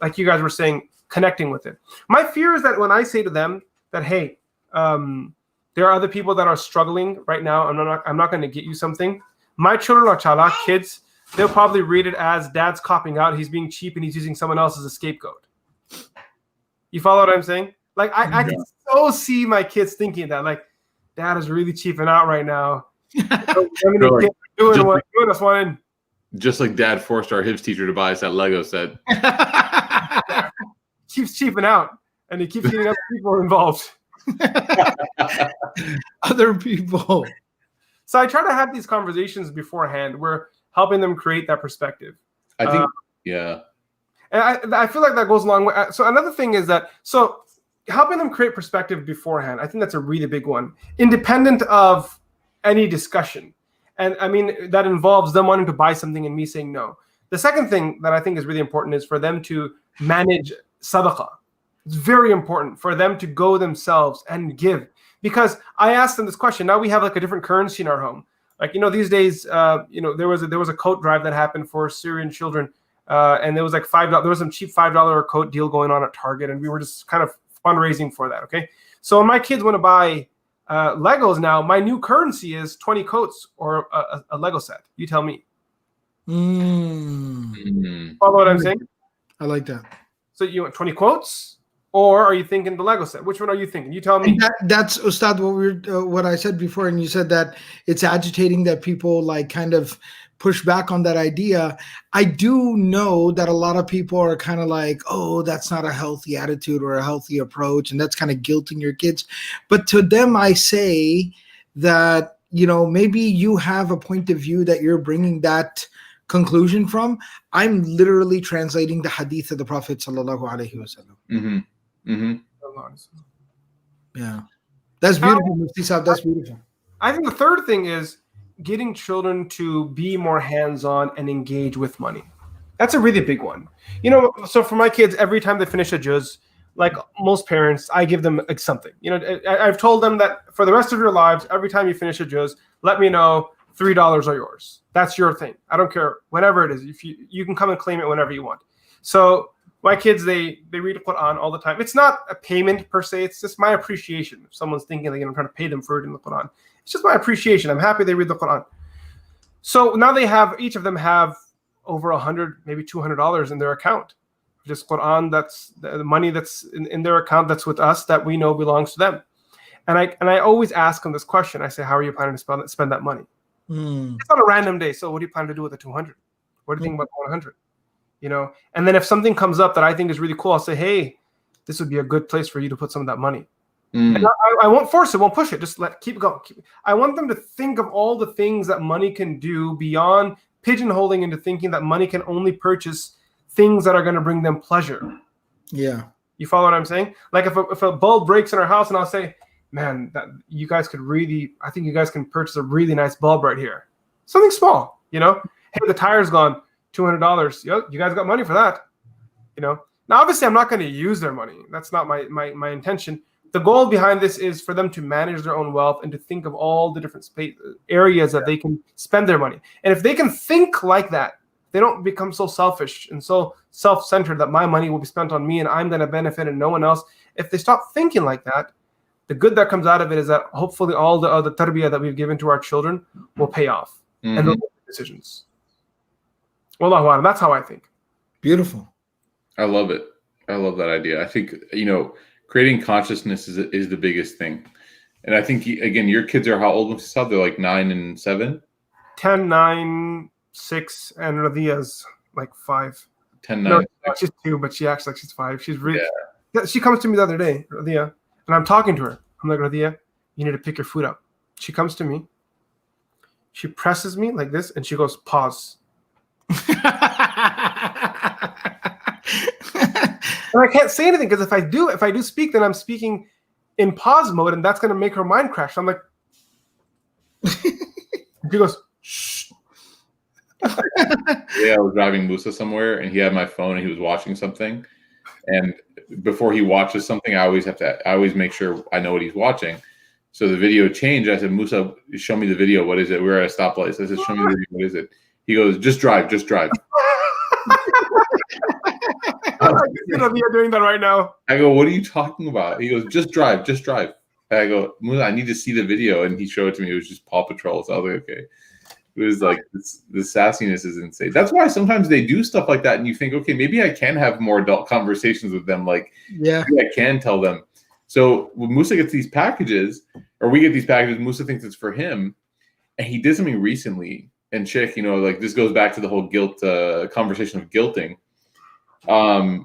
Like you guys were saying, connecting with it. My fear is that when I say to them that, hey, there are other people that are struggling right now, I'm not going to get you something. My children are chalak kids. They'll probably read it as dad's copping out. He's being cheap and he's using someone else as a scapegoat. You follow what I'm saying? Like, I can so see my kids thinking that, like, dad is really cheaping out right now. Doing us one. Just like dad forced our Hibs teacher to buy us that Lego set. Keeps cheaping out, and he keeps getting other people involved. Other people. So I try to have these conversations beforehand. We're helping them create that perspective. I think, yeah. And I feel like that goes along with. So another thing is that, helping them create perspective beforehand, I think that's a really big one, independent of any discussion. And I mean, that involves them wanting to buy something and me saying no. The second thing that I think is really important is for them to manage sadaqah. It's very important for them to go themselves and give. Because I asked them this question. Now we have like a different currency in our home. Like, these days, there was a coat drive that happened for Syrian children. And there was like $5. There was some cheap $5 coat deal going on at Target. And we were just kind of fundraising for that. Okay. So when my kids want to buy Legos now, my new currency is 20 coats or a Lego set. You tell me. Follow what I'm saying? I like that. So you want 20 quotes, or are you thinking the Lego set? Which one are you thinking? You tell me. That's Ustadh, what I said before, and you said that it's agitating that people like kind of push back on that idea. I do know that a lot of people are kind of like, oh, that's not a healthy attitude or a healthy approach, and that's kind of guilting your kids. But to them, I say that, maybe you have a point of view that you're bringing that conclusion from. I'm literally translating the hadith of the Prophet sallallahu alaihi wasallam. Yeah, that's beautiful, Mufti Saab. That's beautiful. I think the third thing is getting children to be more hands-on and engage with money. That's a really big one. You know, so for my kids, every time they finish a juz, like most parents, I give them like something. You know, I've told them that for the rest of your lives, every time you finish a juz, let me know $3 are yours. That's your thing. I don't care, whatever it is. If you can come and claim it whenever you want. So my kids, they read the Quran all the time. It's not a payment per se. It's just my appreciation. If someone's thinking like, I'm trying to pay them for it in the Quran, it's just my appreciation. I'm happy they read the Quran. So now each of them have over $100, maybe $200 in their account. Just Quran, that's the money that's in their account that's with us that we know belongs to them. And I always ask them this question. I say, how are you planning to spend that money? It's on a random day. So what do you plan to do with the 200? What do you think about the 100? You know, and then if something comes up that I think is really cool, I'll say, hey, this would be a good place for you to put some of that money. And I won't force it, won't push it. Just keep it going. I want them to think of all the things that money can do beyond pigeonholing into thinking that money can only purchase things that are going to bring them pleasure. Yeah. You follow what I'm saying? Like if a bulb breaks in our house and I'll say, man, I think you guys can purchase a really nice bulb right here. Something small, you know? Hey, the tire's gone, $200. Yo, you guys got money for that, you know? Now, obviously, I'm not going to use their money. That's not my intention. The goal behind this is for them to manage their own wealth and to think of all the different areas that they can spend their money. And if they can think like that, they don't become so selfish and so self-centered that my money will be spent on me and I'm going to benefit and no one else. If they stop thinking like that, the good that comes out of it is that hopefully all the other tarbiyah that we've given to our children will pay off and they'll make decisions. Wallahu a'lam, that's how I think. Beautiful. I love it. I love that idea. I think, you know, creating consciousness is the biggest thing. And I think, again, your kids are how old? They're like 9 and 7? 10, 9, 6, and Radia's like 5. 10, 9. No, she's 2, but she acts like she's 5. She's really. Yeah. She comes to me the other day, Radia, and I'm talking to her. I'm like, Radia, you need to pick your food up. She comes to me. She presses me like this, and she goes, pause. And I can't say anything because if I do speak, then I'm speaking in pause mode, and that's going to make her mind crash. So I'm like, she goes, shh. Yeah, I was driving Musa somewhere, and he had my phone, and he was watching something. And before he watches something, I always make sure I know what he's watching. So the video changed. I said, Musa, show me the video. What is it? We're at a stoplight. I said, show me the video. What is it? He goes, just drive. You're doing that right now. I go, what are you talking about? He goes, just drive. And I go, Musa, I need to see the video. And he showed it to me. It was just Paw Patrol. So I was like, okay. It was like, the sassiness is insane. That's why sometimes they do stuff like that. And you think, okay, maybe I can have more adult conversations with them. Like, maybe I can tell them. So when Musa gets these packages, or we get these packages, Musa thinks it's for him. And he did something recently. And Shaykh, you know, like this goes back to the whole guilt conversation of guilting,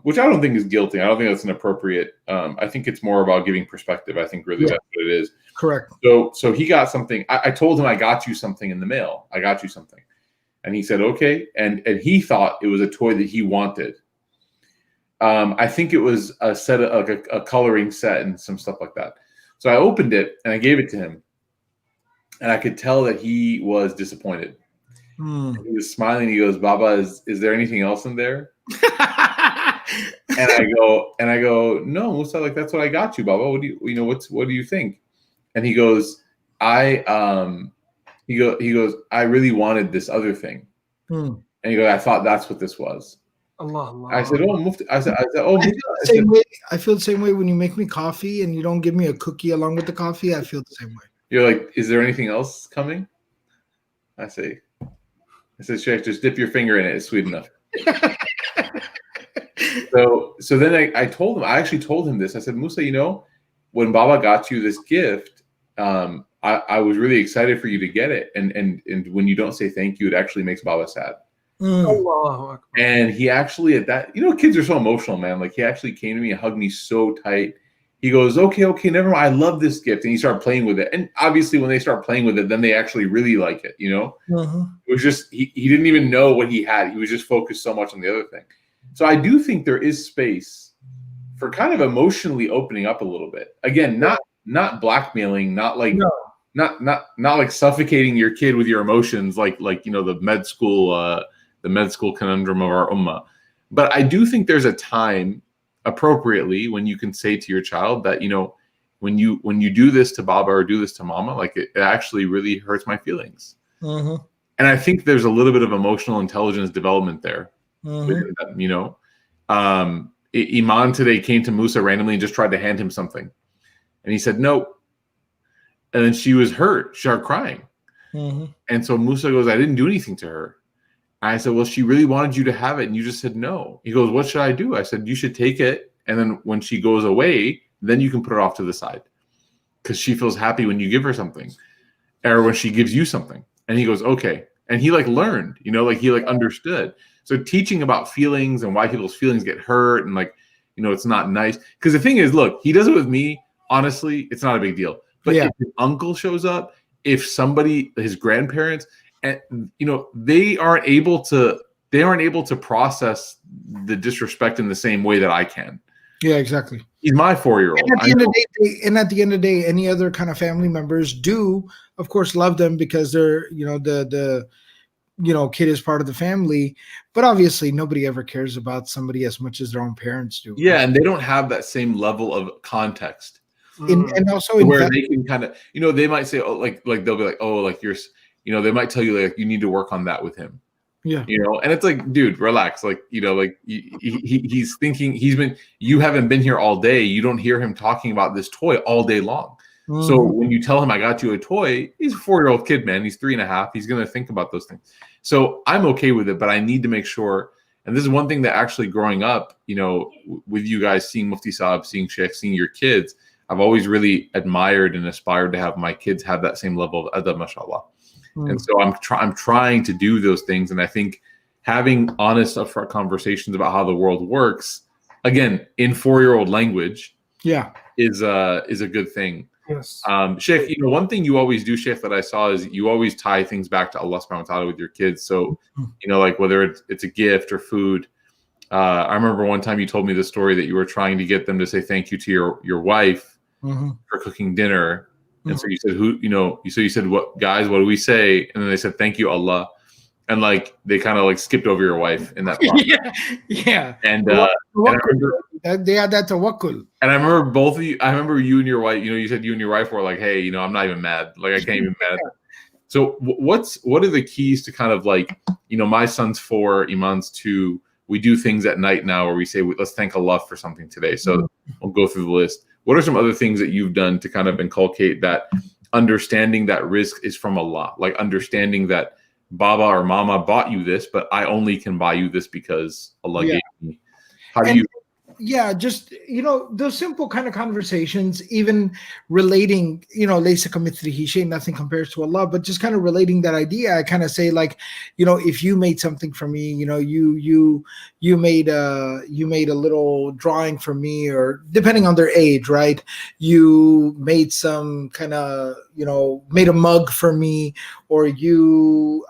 which I don't think is guilting. I don't think that's an appropriate. I think it's more about giving perspective. I think really that's what it is. Correct. So he got something. I told him I got you something in the mail. I got you something, and he said okay. And he thought it was a toy that he wanted. I think it was a set of like a coloring set and some stuff like that. So I opened it and I gave it to him, and I could tell that he was disappointed. He was smiling. He goes, Baba, is there anything else in there? And I go, no, Musa, like that's what I got you, Baba. What do you think? And he goes, I really wanted this other thing. And he goes, I thought that's what this was. Allah. I said, oh, Mufti. I said, oh, I feel the same way when you make me coffee and you don't give me a cookie along with the coffee. I feel the same way. You're like, is there anything else coming? I said, Shaykh, just dip your finger in it. It's sweet enough. So then I told him, I actually told him this. I said, Musa, you know, when Baba got you this gift, I was really excited for you to get it. And when you don't say thank you, it actually makes Baba sad. And he actually at that, you know, kids are so emotional, man. Like he actually came to me and hugged me so tight. He goes, okay, never mind. I love this gift. And he started playing with it. And obviously when they start playing with it, then they actually really like it, you know? It was just, he didn't even know what he had. He was just focused so much on the other thing. So I do think there is space for kind of emotionally opening up a little bit. Again, not blackmailing, not like not like suffocating your kid with your emotions, like you know, the med school the med school conundrum of our ummah. But I do think there's a time appropriately when you can say to your child that, when you do this to Baba or do this to Mama, like it actually really hurts my feelings. Mm-hmm. And I think there's a little bit of emotional intelligence development there. Mm-hmm. Iman today came to Musa randomly and just tried to hand him something. And he said, no. And then she was hurt. She started crying. Mm-hmm. And so Musa goes, I didn't do anything to her. I said, well, she really wanted you to have it. And you just said no. He goes, what should I do? I said, you should take it. And then when she goes away, then you can put it off to the side. Because she feels happy when you give her something. Or when she gives you something. And he goes, okay. And he learned, he understood. So teaching about feelings and why people's feelings get hurt and it's not nice. Because the thing is, look, he does it with me. Honestly, it's not a big deal. But if his uncle shows up, if somebody, his grandparents, and they aren't able to process the disrespect in the same way that I can. Yeah, exactly. He's my 4-year-old. And at the end of the day, any other kind of family members do, of course, love them because they're, the kid is part of the family. But obviously, nobody ever cares about somebody as much as their own parents do. Yeah, and they don't have that same level of context. And also, where they can kind of, they might say, oh, like they'll be like, oh, like you're, they might tell you like you need to work on that with him. Yeah. And it's like, dude, relax. Like, he's thinking you haven't been here all day. You don't hear him talking about this toy all day long. Mm-hmm. So when you tell him I got you a toy, he's a 4-year-old kid, man. He's 3.5. He's going to think about those things. So I'm okay with it, but I need to make sure. And this is one thing that actually growing up, with you guys, seeing Mufti Saab, seeing Shaykh, seeing your kids, I've always really admired and aspired to have my kids have that same level of adab, mashallah. And so I'm trying to do those things. And I think having honest, upfront conversations about how the world works, again, in 4-year-old language, is a good thing. Yes. Shaykh, one thing you always do, Shaykh, that I saw is you always tie things back to Allah subhanahu wa ta'ala with your kids. So, like whether it's a gift or food. I remember one time you told me the story that you were trying to get them to say thank you to your wife for cooking dinner. And so you said, you said, what guys, what do we say? And then they said, thank you, Allah. And they kind of skipped over your wife in that process. Yeah. And I remember, they had that tawakkul. And I remember both of you, I remember you and your wife, you said you and your wife were like, hey, I'm not even mad. Like, I can't even mad. So what are the keys to kind of my son's 4, Iman's 2, we do things at night now where we say, let's thank Allah for something today. So we'll go through the list. What are some other things that you've done to kind of inculcate that understanding that risk is from Allah? Like understanding that Baba or Mama bought you this, but I only can buy you this because Allah gave me. How do you? Yeah, just, those simple kind of conversations, even relating, laysa kamithlihi shay, nothing compares to Allah, but just kind of relating that idea. I kind of say if you made something for me, you made a little drawing for me, or depending on their age, right? You made some kind of, made a mug for me, or you,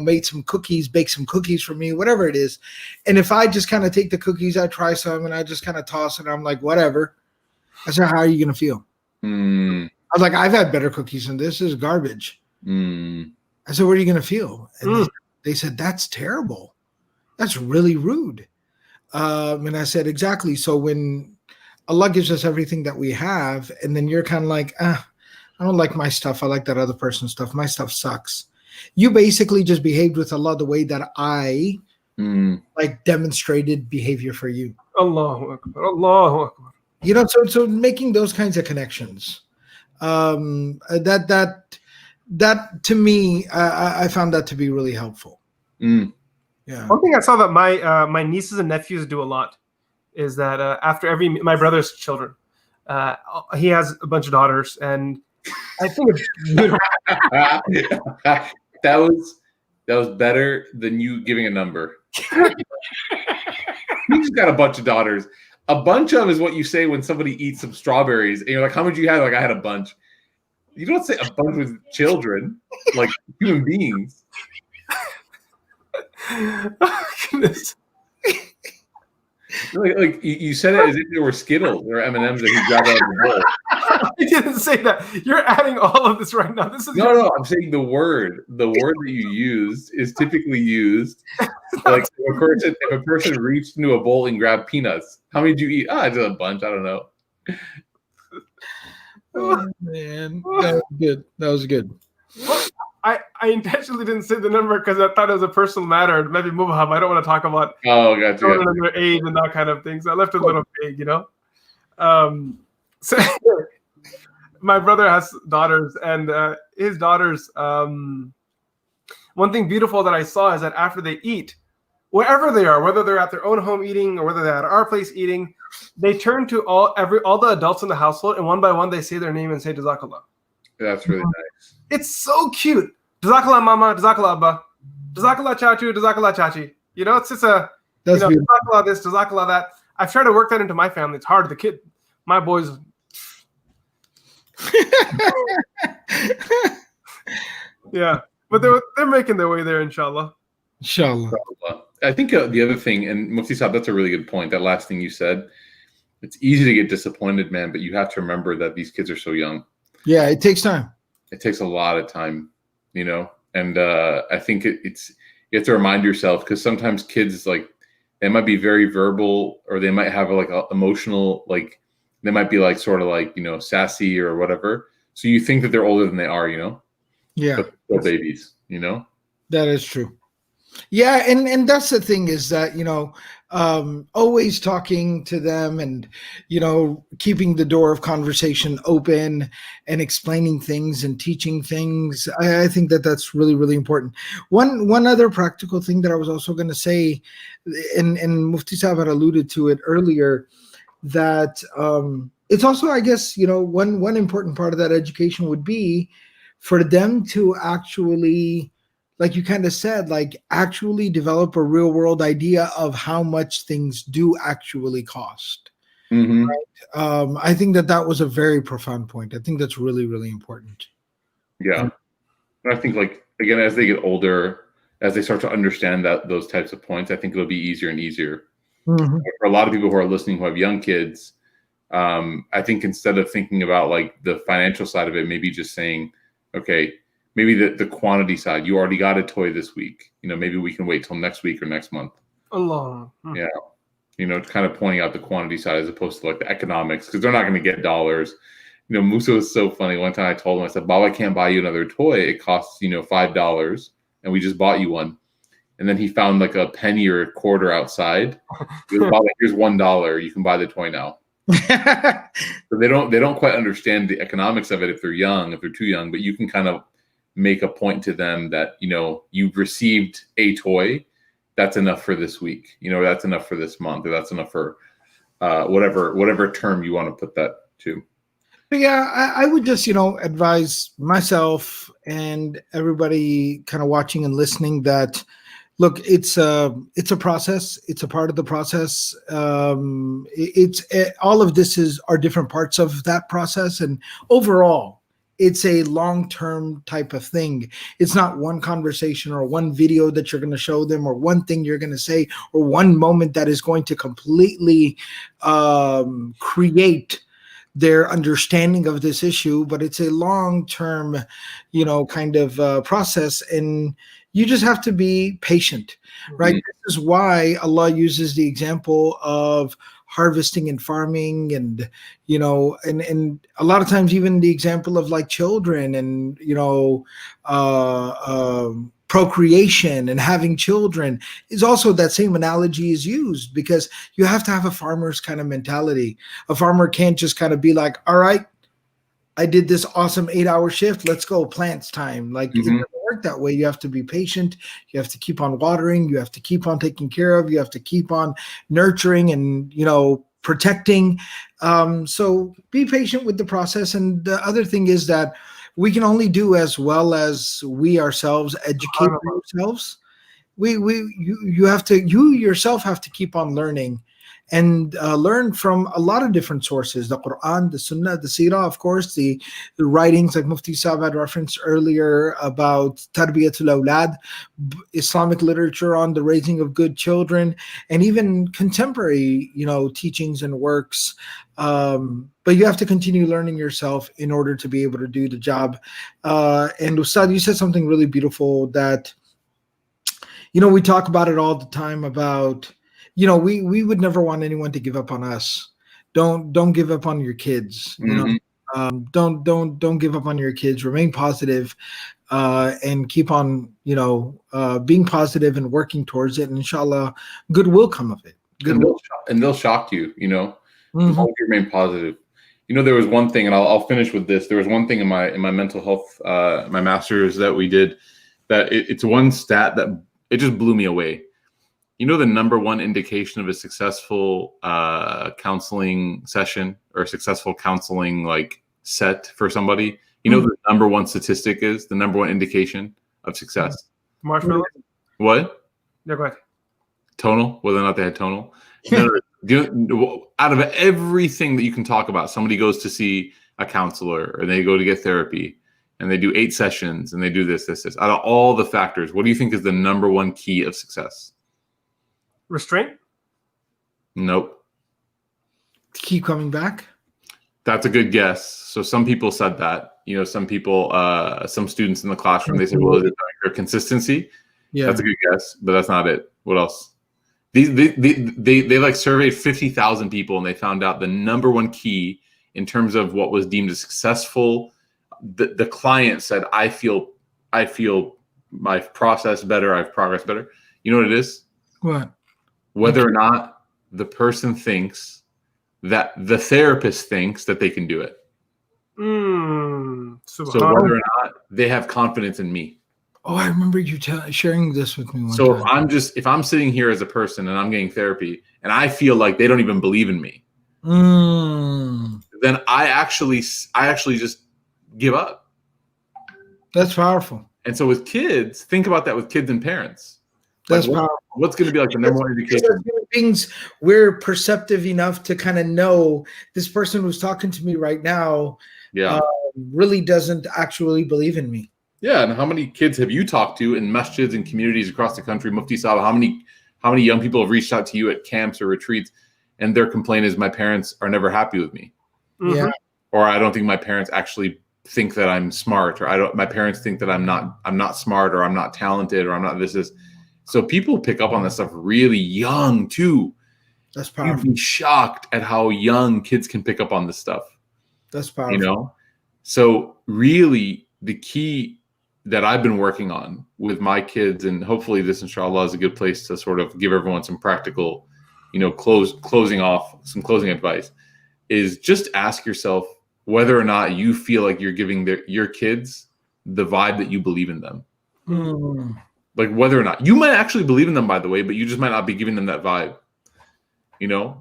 made some cookies, baked some cookies for me, whatever it is. And if I just kind of take the cookies, I try some, and I just kind of toss it. I'm like, whatever. I said, how are you going to feel? I was like, I've had better cookies than this. This is garbage. I said, what are you going to feel? And they said, that's terrible. That's really rude. And I said, exactly. So when Allah gives us everything that we have, and then you're kind of like, I don't like my stuff. I like that other person's stuff. My stuff sucks. You basically just behaved with Allah the way that I demonstrated behavior for you. Allahu Akbar. Allahu Akbar. So making those kinds of connections, that to me, I found that to be really helpful. Yeah. One thing I saw that my nieces and nephews do a lot is that after my brother's children, he has a bunch of daughters, and I think it's beautiful. That was better than you giving a number. You just got a bunch of daughters. A bunch of is what you say when somebody eats some strawberries, and you're like, how much you had? Like, I had a bunch. You don't say a bunch with children, like human beings. Oh, goodness. Like you said it as if they were Skittles or M&Ms that he grabbed out of the bowl. I didn't say that. You're adding all of this right now. This is No. I'm saying the word that you used is typically used. Like if a person reached into a bowl and grabbed peanuts, how many do you eat? Just a bunch. I don't know. Oh man, that was good. That was good. Well, I intentionally didn't say the number because I thought it was a personal matter. Maybe mubham. I don't want to talk about gotcha. their age and that kind of thing. So I left it a little vague, you know. So my brother has daughters, and his daughters. One thing beautiful that I saw is that after they eat, wherever they are, whether they're at their own home eating or whether they're at our place eating, they turn to all the adults in the household, and one by one they say their name and say Jazakallah. That's really nice. It's so cute. Jazakallah mama, Jazakallah abba, Jazakallah chachu, Jazakallah chachi. You know, it's just Jazakallah this, Jazakallah that. I've tried to work that into my family. It's hard. My boys. Yeah, but they're making their way there, inshallah. Inshallah. I think the other thing, and Mufti Saab, that's a really good point. That last thing you said, it's easy to get disappointed, man, but you have to remember that these kids are so young. Yeah, it takes time. It takes a lot of time, you know? And I think it's you have to remind yourself, because sometimes kids, like, they might be very verbal, or they might have like a emotional, like they might be like sort of like, you know, sassy or whatever. So you think that they're older than they are, you know? Yeah. But they're babies, you know? That is true. Yeah, and that's the thing, is that, you know, always talking to them and, you know, keeping the door of conversation open and explaining things and teaching things. I think that that's really, really important. One other practical thing that I was also going to say, and Mufti Saab had alluded to it earlier, that it's also, I guess, you know, one important part of that education would be for them to actually, like you kind of said, like actually develop a real world idea of how much things do actually cost. Mm-hmm. Right? I think that was a very profound point. I think that's really, really important. Yeah. And I think, like, again, as they get older, as they start to understand those types of points, I think it'll be easier and easier. Mm-hmm. For a lot of people who are listening who have young kids, I think instead of thinking about like the financial side of it, maybe just saying, okay, maybe the quantity side, you already got a toy this week. You know, maybe we can wait till next week or next month. Allah. Yeah. You know, kind of pointing out the quantity side as opposed to like the economics, because they're not going to get dollars. You know, Musa was so funny. One time I told him, I said, Bob, I can't buy you another toy. It costs, you know, $5, and we just bought you one. And then he found like a penny or a quarter outside. He was, Bob, here's $1. You can buy the toy now. So they don't quite understand the economics of it if they're too young, but you can kind of make a point to them that, you know, you've received a toy, that's enough for this week, you know, that's enough for this month, or that's enough for whatever term you want to put that to. But yeah, I would just, you know, advise myself and everybody kind of watching and listening that, look, it's a process. It's a part of the process. All of this are different parts of that process, and overall, it's a long-term type of thing. It's not one conversation or one video that you're going to show them or one thing you're going to say or one moment that is going to completely create their understanding of this issue, but it's a long-term, you know, kind of process, and you just have to be patient, right? Mm-hmm. This is why Allah uses the example of harvesting and farming, and, you know, and a lot of times even the example of like children and, you know, procreation and having children is also, that same analogy is used, because you have to have a farmer's kind of mentality. A farmer can't just kind of be like, all right, I did this awesome 8-hour shift, let's go, plants time. Like, mm-hmm. It doesn't work that way. You have to be patient. You have to keep on watering. You have to keep on taking care of. You have to keep on nurturing and, you know, protecting. So be patient with the process. And the other thing is that we can only do as well as we ourselves educate ourselves. You yourself have to keep on learning and learn from a lot of different sources: the Quran, the Sunnah, the Seerah, of course, the writings like Mufti Saab had referenced earlier about Tarbiyatul Awlad, Islamic literature on the raising of good children, and even contemporary, teachings and works. But you have to continue learning yourself in order to be able to do the job. And Ustadh, you said something really beautiful that, we talk about it all the time about, we would never want anyone to give up on us. Don't give up on your kids. Don't give up on your kids. Remain positive, and keep on, being positive and working towards it. And inshallah, good will come of it. Good will. And they'll shock you, as long as you remain positive. There was one thing, and I'll finish with this. There was one thing in my mental health, my master's that we did, that it's one stat that it just blew me away. The number one indication of a successful counseling session or a successful counseling set for somebody. The number one statistic is the number one indication of success. Marshmallow. What? No, go ahead. Tonal. Whether or not they had tonal. Out of everything that you can talk about, somebody goes to see a counselor or they go to get therapy and they do 8 sessions and they do this. Out of all the factors, what do you think is the number one key of success? Restraint? Nope. Keep coming back? That's a good guess. So some people said that. Some people, some students in the classroom, they said, well, is it your consistency? Yeah. That's a good guess, but that's not it. What else? They surveyed 50,000 people and they found out the number one key in terms of what was deemed a successful. The client said, I feel I've processed better, I've progressed better. You know what it is? What? Whether or not the person thinks that the therapist thinks that they can do it. So whether or not they have confidence in me. Oh, I remember you sharing this with me one so time. if I'm sitting here as a person and I'm getting therapy and I feel like they don't even believe in me, then I actually just give up. That's powerful. And so with kids, think about that with kids and parents. That's powerful. What's going to be the number one indication? As human beings, we're perceptive enough to kind of know this person who's talking to me right now really doesn't actually believe in me. Yeah, and how many kids have you talked to in masjids and communities across the country? Mufti Sahib, how many young people have reached out to you at camps or retreats, and their complaint is my parents are never happy with me, Yeah, or I don't think my parents actually think that I'm smart, or my parents think that I'm not smart, or I'm not talented, or I'm not this. So people pick up on that stuff really young too. that's powerful. You'd be shocked at how young kids can pick up on this stuff. That's powerful. So really the key that I've been working on with my kids, and hopefully this, inshallah, is a good place to sort of give everyone some practical, closing advice, is just ask yourself whether or not you feel like you're giving your kids the vibe that you believe in them. Like whether or not you might actually believe in them, by the way, but you just might not be giving them that vibe,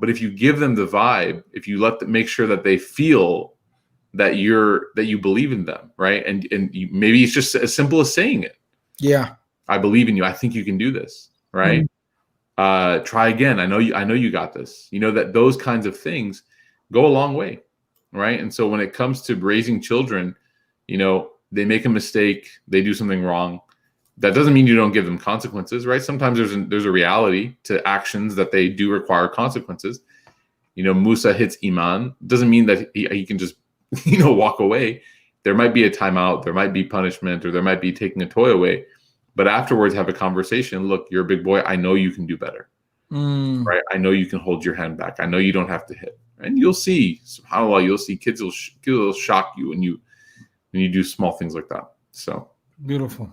but if you give them the vibe, if you let them, make sure that they feel that you believe in them, right? And maybe it's just as simple as saying it. Yeah. I believe in you. I think you can do this, right? Try again. I know you got this. That those kinds of things go a long way, right? And so when it comes to raising children, they make a mistake, they do something wrong. That doesn't mean you don't give them consequences, right? Sometimes there's a reality to actions that they do require consequences. Musa hits Iman. Doesn't mean that he can just walk away. There might be a timeout, there might be punishment, or there might be taking a toy away. But afterwards, have a conversation. Look, you're a big boy. I know you can do better, right? I know you can hold your hand back. I know you don't have to hit. And you'll see, subhanAllah, you'll see kids will shock you when you do small things like that. So beautiful.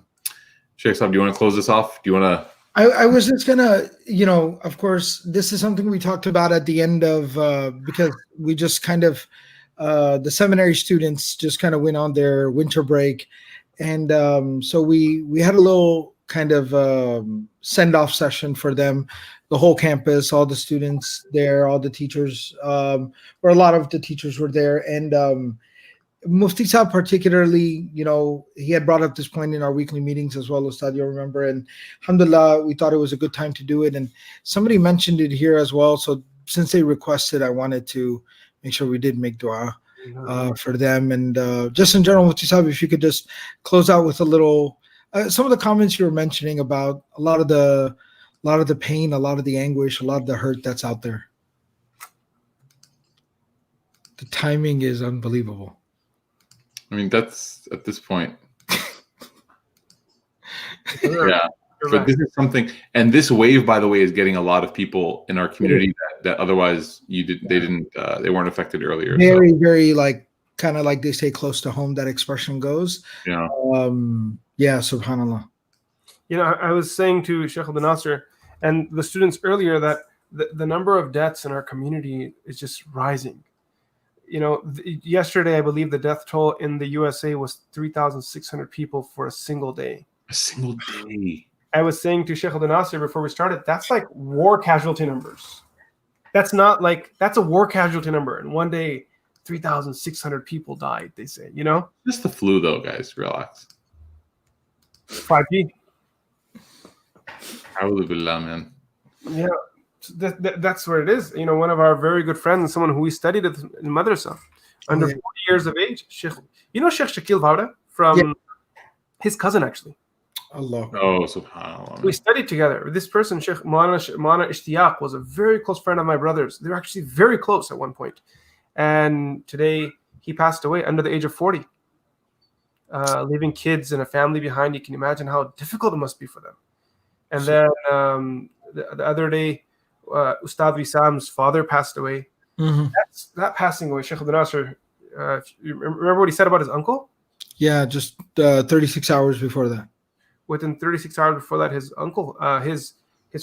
Shaykh Saab, do you want to close this off? Do you want to? I was just gonna, of course, this is something we talked about at the end of because we just kind of. The seminary students just kind of went on their winter break, and so we had a little kind of send-off session for them, the whole campus, all the students there, all the teachers, or a lot of the teachers were there, and Mufti Saab particularly, he had brought up this point in our weekly meetings as well, Ustadh, you'll remember, and alhamdulillah, we thought it was a good time to do it, and somebody mentioned it here as well, so since they requested, I wanted to make sure we did make dua for them. And just in general, Mufti Sahib, if you could just close out with a little, some of the comments you were mentioning about a lot of the pain, a lot of the anguish, a lot of the hurt that's out there. The timing is unbelievable. I mean, that's at this point. You're Yeah. But right. this is something, and this wave, by the way, is getting a lot of people in our community that otherwise they weren't affected earlier. Very, very kind of like they say, close to home, that expression goes. Yeah. Yeah, subhanAllah. I was saying to Shaykh Abdul Nasir and the students earlier that the number of deaths in our community is just rising. Yesterday, I believe the death toll in the USA was 3,600 people for a single day. A single day. I was saying to Shaykh Abdul Nasir before we started, that's like war casualty numbers. That's a war casualty number. And one day, 3,600 people died, they say, Just the flu, though, guys. Relax. 5G. A'udhu billah, man. Yeah, that's where it is. One of our very good friends, someone who we studied at in madrasa, under 40 years of age, Sheikh Shakil Vauda, from his cousin, actually. Allah. Oh, subhanAllah. We studied together. This person, Sheikh Mana Ishtiyaq, was a very close friend of my brother's. They were actually very close at one point. And today, he passed away under the age of 40. Leaving kids and a family behind, you can imagine how difficult it must be for them. And then the other day, Ustadh Wisam's father passed away. Mm-hmm. That passing away, Shaykh Abdul Nasir, you remember what he said about his uncle? Yeah, just 36 hours before that. Within 36 hours before that, his uncle, his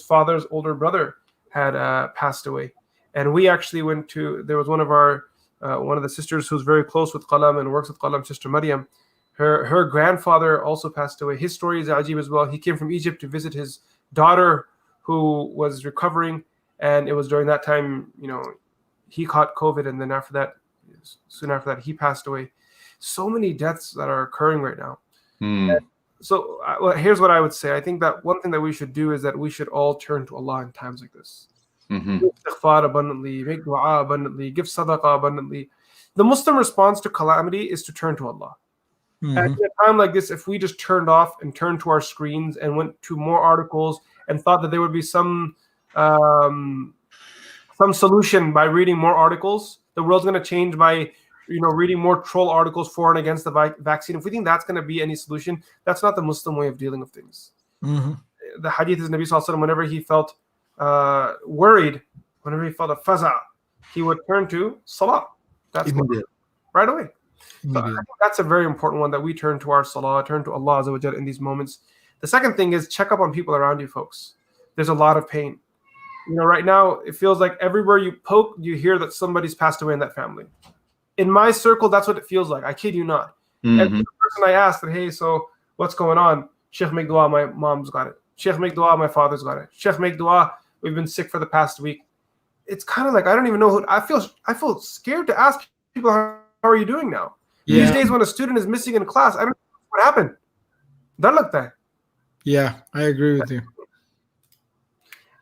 father's older brother had passed away. And we actually went to, there was one of the sisters who's very close with Qalam and works with Qalam, Sister Maryam. Her grandfather also passed away. His story is ajib as well. He came from Egypt to visit his daughter who was recovering. And it was during that time, he caught COVID. And then soon after that, he passed away. So many deaths that are occurring right now. So here's what I would say. I think that one thing that we should do is that we should all turn to Allah in times like this. Mm-hmm. Do istighfar abundantly, make dua abundantly, give sadaqah abundantly. The Muslim response to calamity is to turn to Allah. Mm-hmm. At a time like this, if we just turned off and turned to our screens and went to more articles and thought that there would be some solution by reading more articles, the world's going to change by reading more troll articles for and against the vaccine. If we think that's going to be any solution, that's not the Muslim way of dealing with things. Mm-hmm. The hadith is Nabi Sallallahu Alaihi Wasallam, whenever he felt worried, whenever he felt a faza, he would turn to salah. That's right away. So I think that's a very important one, that we turn to our salah, turn to Allah Azza wa Jalla in these moments. The second thing is check up on people around you, folks. There's a lot of pain. Right now, it feels like everywhere you poke, you hear that somebody's passed away in that family. In my circle, that's what it feels like. I kid you not. Mm-hmm. Every person I asked that, hey, so what's going on? Sheikh, make dua, my mom's got it. Sheikh, make dua, my father's got it. Sheikh, make dua, we've been sick for the past week. It's kind of like, I don't even know who, I feel scared to ask people, how are you doing now? Yeah. These days when a student is missing in class, I don't know what happened. Dar lagta hai. Yeah, I agree with you.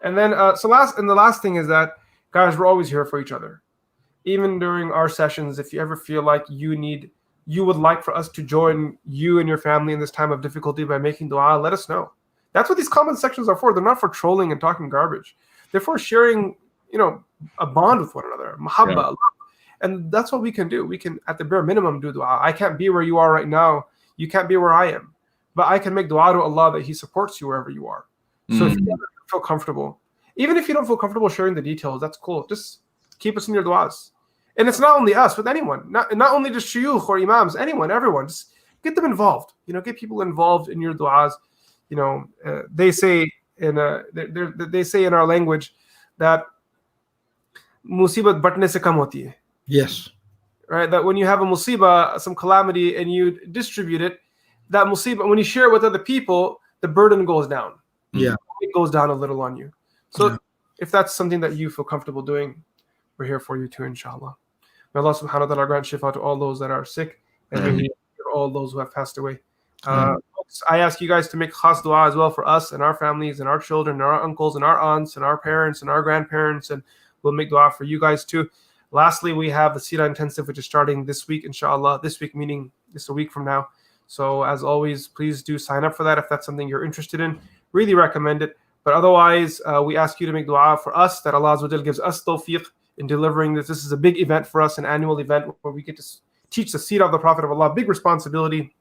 And then, the last thing is that, guys, we're always here for each other. Even during our sessions, if you ever feel like you would like for us to join you and your family in this time of difficulty by making dua, let us know. That's what these comment sections are for. They're not for trolling and talking garbage. They're for sharing, a bond with one another, mahabba, love. And that's what we can do. We can, at the bare minimum, do dua. I can't be where you are right now. You can't be where I am. But I can make dua to Allah that He supports you wherever you are. So if you don't feel comfortable, even if you don't feel comfortable sharing the details, that's cool. Just keep us in your duas. And it's not only us, but anyone. Not only just shuyukh or imams, anyone, everyone. Just get them involved. Get people involved in your duas. They say in our language that musibat batne se kam hoti hai. Yes. Right? That when you have a musibah, some calamity, and you distribute it, that musibah, when you share it with other people, the burden goes down. Yeah. It goes down a little on you. So if that's something that you feel comfortable doing, we're here for you too, inshallah. May Allah subhanahu wa ta'ala grant shifa to all those that are sick, and may He heal all those who have passed away. Folks, I ask you guys to make khas dua as well for us and our families and our children and our uncles and our aunts and our parents and our grandparents and we'll make dua for you guys too. Lastly, we have the Sira Intensive, which is starting this week, inshallah. This week meaning just a week from now. So as always, please do sign up for that if that's something you're interested in. Really recommend it. But otherwise, we ask you to make dua for us, that Allah Azza wa Jal gives us tawfiq in delivering this. This is a big event for us, an annual event where we get to teach the seerah of the Prophet of Allah, big responsibility.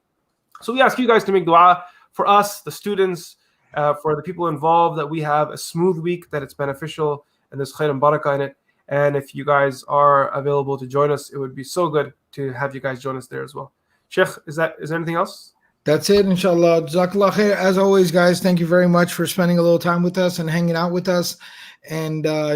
So we ask you guys to make dua for us, the students, for the people involved, that we have a smooth week, that it's beneficial, and there's khair and barakah in it. And if you guys are available to join us, it would be so good to have you guys join us there as well. Shaykh, is there anything else? That's it, inshallah. Jazakallah khair. As always, guys, thank you very much for spending a little time with us and hanging out with us. And